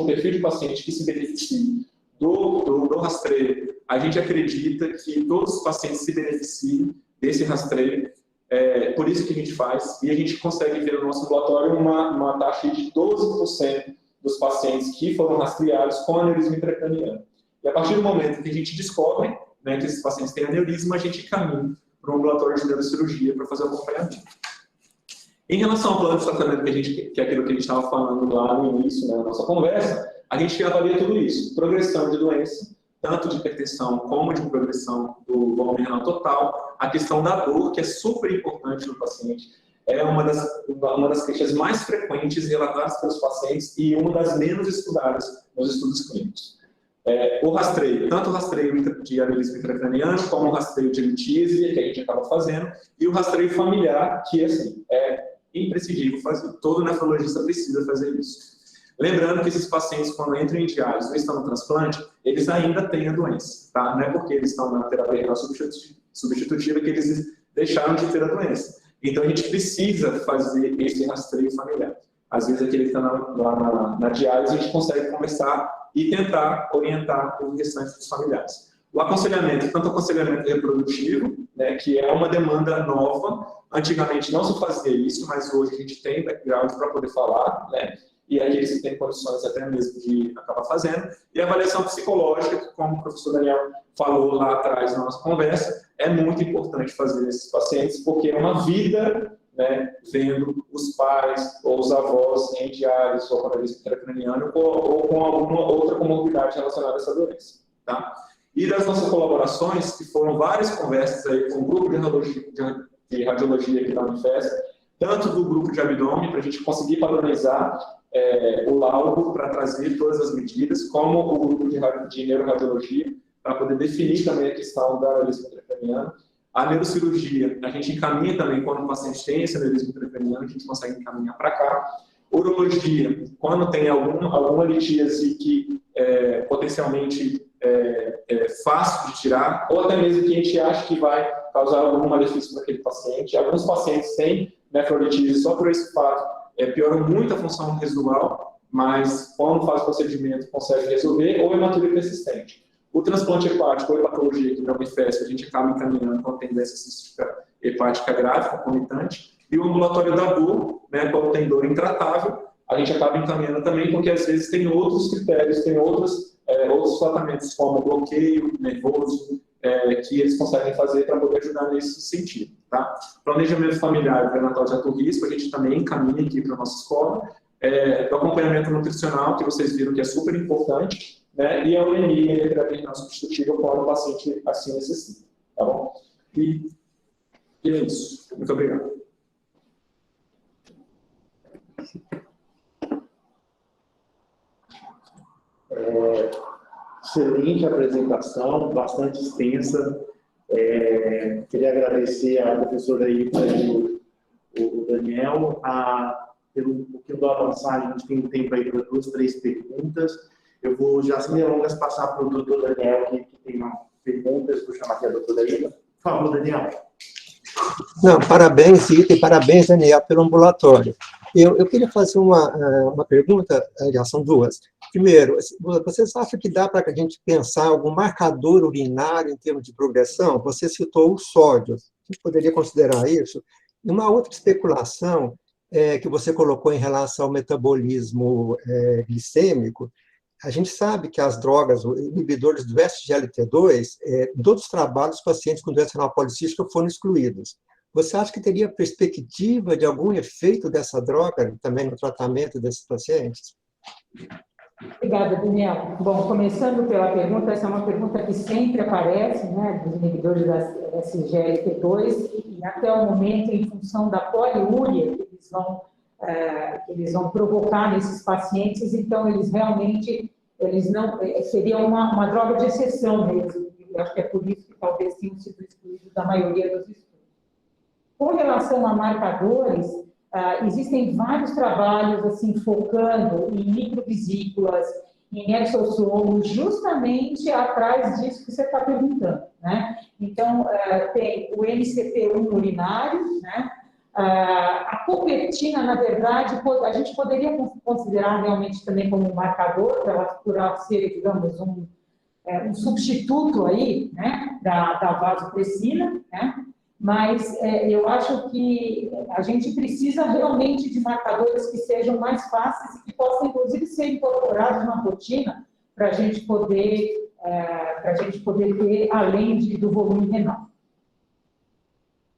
perfil de paciente que se beneficie do rastreio, a gente acredita que todos os pacientes se beneficiem desse rastreio, por isso que a gente faz, e a gente consegue ver no nosso ambulatório uma taxa de 12% dos pacientes que foram rastreados com aneurisma intracraniano. E a partir do momento que a gente descobre, né, que esses pacientes têm aneurisma, a gente caminha para o ambulatório de neurocirurgia para fazer o acompanhamento. Em relação ao plano de tratamento, que é aquilo que a gente estava falando lá no início, né, da nossa conversa, a gente avalia tudo isso. Progressão de doença, tanto de hipertensão como de progressão do volume renal total. A questão da dor, que é super importante no paciente, é uma das queixas mais frequentes relatadas pelos pacientes e uma das menos estudadas nos estudos clínicos. O rastreio, tanto o rastreio de aneurisma intracraniano, como o rastreio de litíase, que a gente acaba fazendo, e o rastreio familiar, que assim, é imprescindível fazer. Todo nefrologista precisa fazer isso. Lembrando que esses pacientes, quando entram em diálise ou estão no transplante, eles ainda têm a doença, tá? Não é porque eles estão na terapia renal substitutiva que eles deixaram de ter a doença. Então, a gente precisa fazer esse rastreio familiar. Às vezes, aquele que está lá na diálise, a gente consegue conversar e tentar orientar os restantes dos familiares. O aconselhamento, tanto o aconselhamento reprodutivo, né, que é uma demanda nova. Antigamente não se fazia isso, mas hoje a gente tem background para poder falar, né? E aqueles que têm condições até mesmo de acabar fazendo. E a avaliação psicológica, que, como o professor Daniel falou lá atrás na nossa conversa, é muito importante fazer nesses pacientes, porque é uma vida, né, vendo os pais ou os avós em diálise ou com aneurisma intracraniano ou com alguma outra comorbidade relacionada a essa doença. Tá? E das nossas colaborações, que foram várias conversas aí com o grupo de radiologia aqui da Unifesp, tanto do grupo de abdômen, para a gente conseguir padronizar o laudo para trazer todas as medidas, como o grupo de neuroradiologia, para poder definir também a questão da aneurisma intracraniana. A neurocirurgia, a gente encaminha também quando o paciente tem esse aneurisma intracraniano, a gente consegue encaminhar para cá. Urologia, quando tem alguma litíase que potencialmente é fácil de tirar, ou até mesmo que a gente acha que vai causar algum malefício para aquele paciente. Alguns pacientes têm nefrolitise só por esse fato, pioram muito a função residual, mas quando faz o procedimento consegue resolver, ou hematuria persistente. O transplante hepático ou hepatologia, que na Unifesp, a gente acaba encaminhando quando tem doença cística hepática grave, concomitante, e o ambulatório da dor, né, quando tem dor intratável, a gente acaba encaminhando também, porque às vezes tem outros critérios, tem outros tratamentos, como bloqueio nervoso, que eles conseguem fazer para poder ajudar nesse sentido. Tá? Planejamento familiar e pré-natal de alto risco, a gente também encaminha aqui para a nossa escola. do acompanhamento nutricional, que vocês viram que é super importante, né? E a UNI, a terapia renal substitutiva, quando o paciente assim necessita, tá bom? E é isso. Muito obrigado. Excelente apresentação, bastante extensa. Queria agradecer à professora Ita e o Daniel. Pelo um pouquinho do avançar, a gente tem tempo aí para 2, 3 perguntas. Eu vou já, sem delongas, passar para o doutor Daniel, que tem uma pergunta. Eu vou chamar aqui a doutora Ita. Por favor, Daniel. Não, parabéns, Ita, e parabéns, Daniel, pelo ambulatório. Eu queria fazer uma pergunta, já são duas. Primeiro, vocês acham que dá para a gente pensar algum marcador urinário em termos de progressão? Você citou o sódio, a gente poderia considerar isso? E uma outra especulação que você colocou em relação ao metabolismo glicêmico, a gente sabe que as drogas, os inibidores do SGLT2, em todos os trabalhos, os pacientes com doença renal policística foram excluídos. Você acha que teria perspectiva de algum efeito dessa droga também no tratamento desses pacientes? Obrigada, Daniel. Bom, começando pela pergunta, essa é uma pergunta que sempre aparece, né, dos inibidores da SGLT2, e até o momento, em função da poliúria que eles vão provocar nesses pacientes, então eles realmente, não, seria uma droga de exceção mesmo, eu acho que é por isso que talvez tenham sido excluídos da maioria dos estudos. Com relação a marcadores, existem vários trabalhos assim, focando em microvesículas, em exossomos, justamente atrás disso que você está perguntando, né? Então, tem o MCP1 urinário, né? A copertina, na verdade, a gente poderia considerar realmente também como um marcador, por ela ser, digamos, um substituto aí, né, da vasopressina, né? Mas eu acho que a gente precisa realmente de marcadores que sejam mais fáceis e que possam, inclusive, ser incorporados na rotina para a gente poder ter, além do volume renal.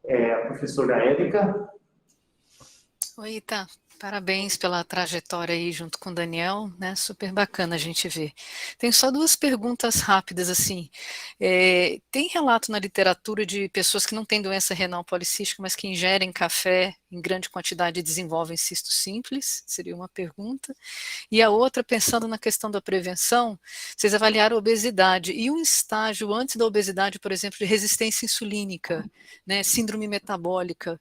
A professora Érica. Oi, Ita. Parabéns pela trajetória aí junto com o Daniel, né? Super bacana a gente ver. Tenho só 2 perguntas rápidas, assim. Tem relato na literatura de pessoas que não têm doença renal policística, mas que ingerem café em grande quantidade e desenvolvem cisto simples? Seria uma pergunta. E a outra, pensando na questão da prevenção, vocês avaliaram a obesidade e um estágio antes da obesidade, por exemplo, de resistência insulínica, né? Síndrome metabólica,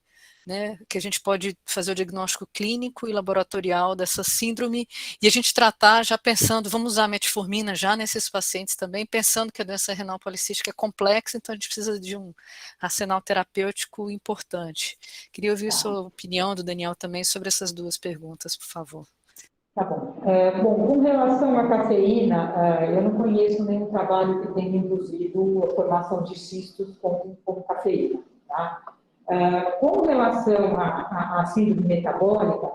né, que a gente pode fazer o diagnóstico clínico e laboratorial dessa síndrome e a gente tratar já pensando, vamos usar a metformina já nesses pacientes também, pensando que a doença renal policística é complexa, então a gente precisa de um arsenal terapêutico importante. Queria ouvir sua opinião do Daniel também sobre essas 2 perguntas, por favor. Tá bom. Bom, com relação à cafeína, eu não conheço nenhum trabalho que tenha induzido a formação de cistos com cafeína, tá? Com relação à síndrome metabólica,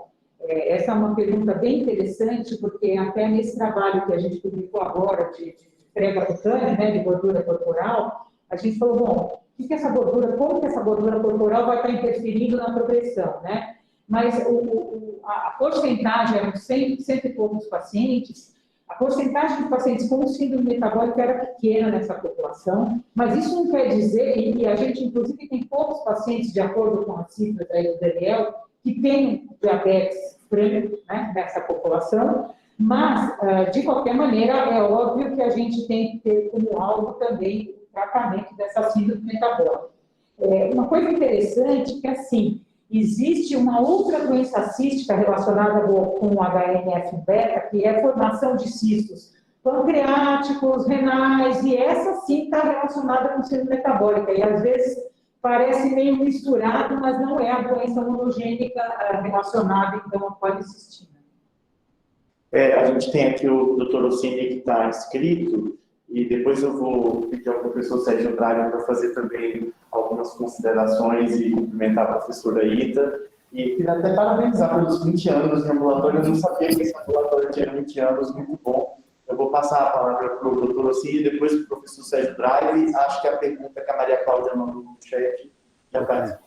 essa é uma pergunta bem interessante, porque até nesse trabalho que a gente publicou agora, de prega cutânea, né, de gordura corporal, a gente falou, bom, como que essa gordura corporal vai estar interferindo na progressão, né? Mas a porcentagem, eram 100 e poucos pacientes, a porcentagem de pacientes com síndrome metabólica era pequena nessa população, mas isso não quer dizer, e a gente, inclusive, tem poucos pacientes, de acordo com as cifras aí do Daniel, que têm diabetes crônico, né, nessa população, mas, de qualquer maneira, é óbvio que a gente tem que ter como alvo também o tratamento dessa síndrome metabólica. Uma coisa interessante é que, assim, existe uma outra doença cística relacionada com o HNF-beta, que é a formação de cistos pancreáticos, renais, e essa sim está relacionada com síndrome metabólica, e às vezes parece meio misturado, mas não é a doença monogênica relacionada, então, à policistina. A gente tem aqui o Dr. Ossini que está inscrito, e depois eu vou pedir ao professor Sérgio Braga para fazer também algumas considerações e cumprimentar a professora Ita. E queria até parabenizar pelos 20 anos de ambulatório. Eu não sabia que esse ambulatório tinha 20 anos, muito bom. Eu vou passar a palavra para o doutor Ossini e depois para o professor Sérgio Braga. E acho que a pergunta que a Maria Cláudia mandou no chat já está.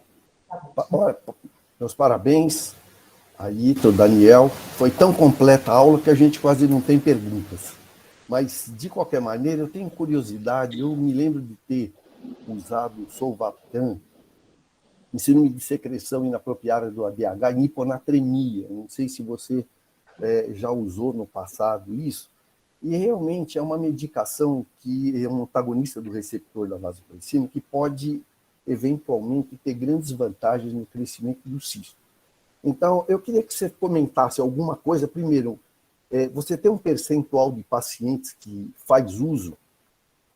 Meus parabéns. a Ita, o Daniel. Foi tão completa a aula que a gente quase não tem perguntas. Mas, de qualquer maneira, eu tenho curiosidade. Eu me lembro de ter usado o Solvacan em síndrome de secreção inapropriada do ADH, em hiponatremia. Não sei se você já usou no passado isso. E realmente é uma medicação que é um antagonista do receptor da vasopressina que pode, eventualmente, ter grandes vantagens no crescimento do cisto. Então, eu queria que você comentasse alguma coisa. Primeiro, você tem um percentual de pacientes que faz uso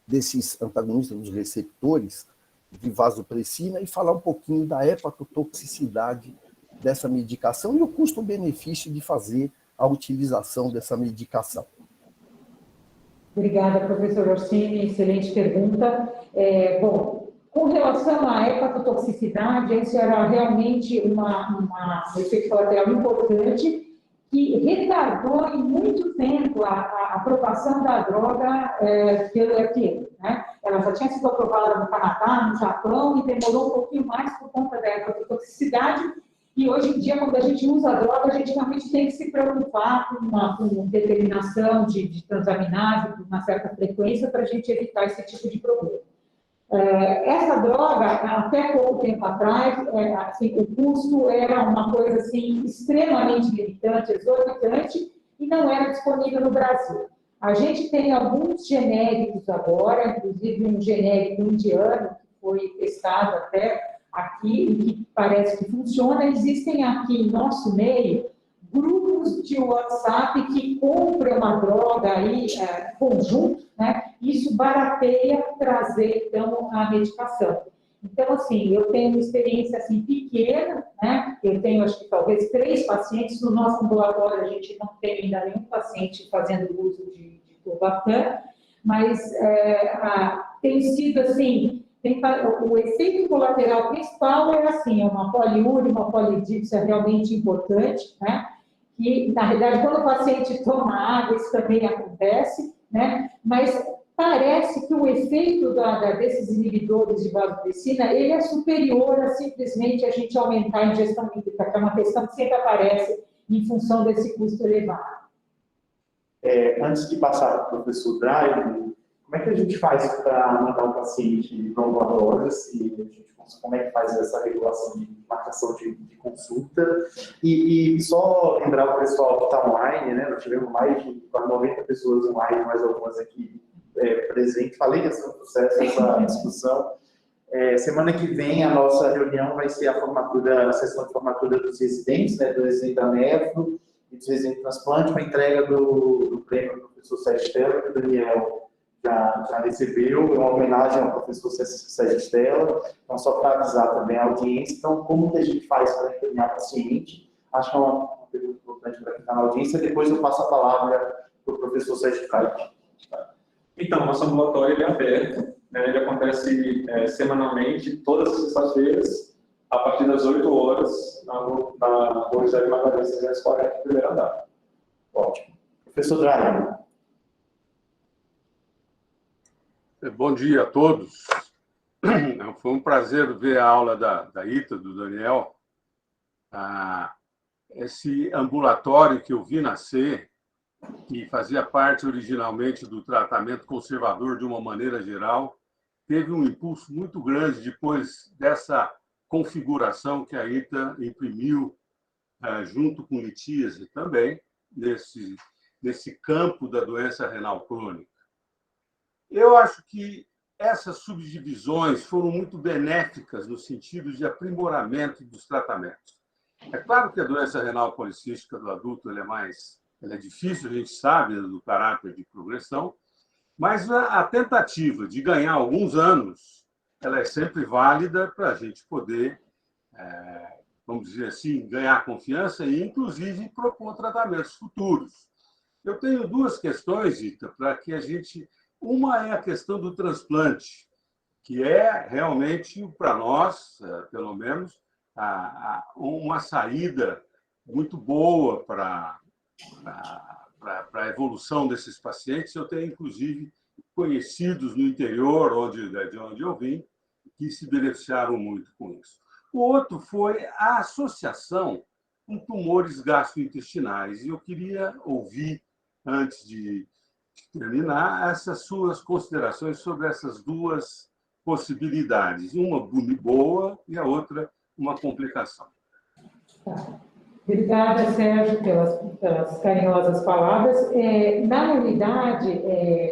desses antagonistas dos receptores de vasopressina e falar um pouquinho da hepatotoxicidade dessa medicação e o custo-benefício de fazer a utilização dessa medicação. Obrigada, professor Orsini, excelente pergunta. Bom, com relação à hepatotoxicidade, esse era realmente um efeito colateral importante que retardou em muito tempo a aprovação da droga pelo FDA, né? Ela já tinha sido aprovada no Canadá, no Japão, e demorou um pouquinho mais por conta da hepatotoxicidade. E hoje em dia, quando a gente usa a droga, a gente realmente tem que se preocupar com determinação de transaminase, com uma certa frequência, para a gente evitar esse tipo de problema. Essa droga, até pouco tempo atrás, assim, o custo era uma coisa assim, extremamente limitante, exorbitante, e não era disponível no Brasil. A gente tem alguns genéricos agora, inclusive um genérico indiano, que foi testado até aqui, e que parece que funciona. Existem aqui em nosso meio grupos de WhatsApp que compram a droga aí, conjunto, né? Isso barateia trazer, então, a medicação. Então, assim, eu tenho uma experiência, assim, pequena, né? Eu tenho, acho que, talvez 3 pacientes. No nosso ambulatório, a gente não tem ainda nenhum paciente fazendo uso de Tolvaptan, mas tem sido, assim, o efeito colateral principal é, assim, uma poliúria, uma polidipsia realmente importante, né? E, na realidade, quando o paciente toma água, isso também acontece, né? Mas parece que o efeito desses inibidores de vasopressina, ele é superior a simplesmente a gente aumentar a ingestão hídrica, que é uma questão que sempre aparece em função desse custo elevado. Antes de passar para o professor Drive, como é que a gente faz para mandar o paciente para um laboratório, como é que faz essa regulação de marcação de consulta? E só lembrar o pessoal que está online, né? Nós tivemos mais de 90 pessoas online, mais algumas aqui presentes. Falei desse processo, essa discussão. Semana que vem a nossa reunião vai ser a sessão de formatura dos residentes, né? Do residente da Nefro e dos residentes de transplante, com a entrega do prêmio do professor Sérgio Stella, que o Daniel já recebeu, é uma homenagem ao professor Sérgio Stella. Então, só para avisar também a audiência. Então, como que a gente faz para encaminhar paciente? Acho que é uma pergunta importante para quem está na audiência. Depois eu passo a palavra para o professor Sérgio Stella. Então, nosso ambulatório ele é aberto, né? Ele acontece semanalmente, todas as sextas-feiras, a partir das 8 horas, na Rua José de Magalhães, 340, primeiro andar. Ótimo. Professor Drago. Bom dia a todos. Foi um prazer ver a aula da Ita, do Daniel. Esse ambulatório que eu vi nascer, que fazia parte originalmente do tratamento conservador de uma maneira geral, teve um impulso muito grande depois dessa configuração que a Ita imprimiu, junto com litíase também, nesse campo da doença renal crônica. Eu acho que essas subdivisões foram muito benéficas no sentido de aprimoramento dos tratamentos. É claro que a doença renal policística do adulto ela é difícil, a gente sabe do caráter de progressão, mas a tentativa de ganhar alguns anos ela é sempre válida para a gente poder, vamos dizer assim, ganhar confiança e, inclusive, propor tratamentos futuros. Eu tenho 2 questões, Ita, para que a gente... Uma é a questão do transplante, que é realmente, para nós, pelo menos, uma saída muito boa para a evolução desses pacientes. Eu tenho, inclusive, conhecidos no interior, de onde eu vim, que se beneficiaram muito com isso. O outro foi a associação com tumores gastrointestinais. E eu queria ouvir, antes de terminar, essas suas considerações sobre essas duas possibilidades, uma boa e a outra uma complicação. Obrigada, Sérgio, pelas carinhosas palavras. Na realidade,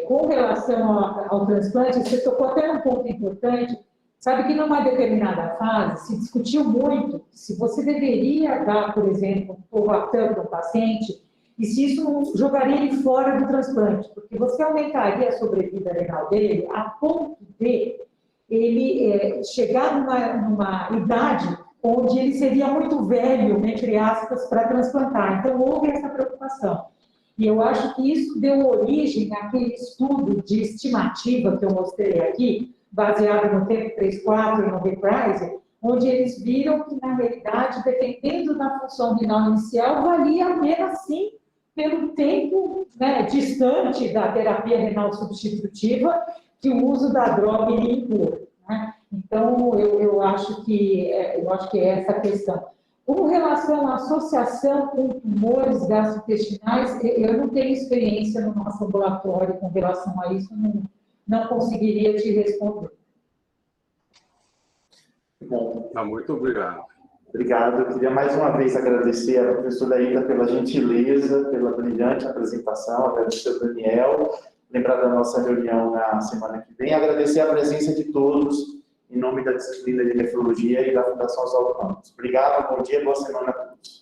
com relação ao transplante, você tocou até num ponto importante. Sabe que numa determinada fase se discutiu muito se você deveria dar, por exemplo, Tolvaptan para o paciente e se isso não jogaria ele fora do transplante, porque você aumentaria a sobrevida renal dele a ponto de ele chegar numa idade onde ele seria muito velho, entre aspas, para transplantar. Então, houve essa preocupação. E eu acho que isso deu origem àquele estudo de estimativa que eu mostrei aqui, baseado no tempo 3-4 e no reprise, onde eles viram que, na realidade, dependendo da função renal inicial, valia a pena, sim, pelo tempo, né, distante da terapia renal substitutiva, que o uso da droga iria impor, né? Então, eu acho que é essa a questão. Com relação à associação com tumores gastrointestinais, eu não tenho experiência no nosso laboratório com relação a isso, não conseguiria te responder. Bom, Muito obrigado. obrigado. Eu queria mais uma vez agradecer a professora Ida pela gentileza, pela brilhante apresentação, agradecer ao Daniel, lembrar da nossa reunião na semana que vem, agradecer a presença de todos, em nome da disciplina de nefrologia e da Fundação Oswaldo Ramos. Obrigado, bom dia, boa semana a todos.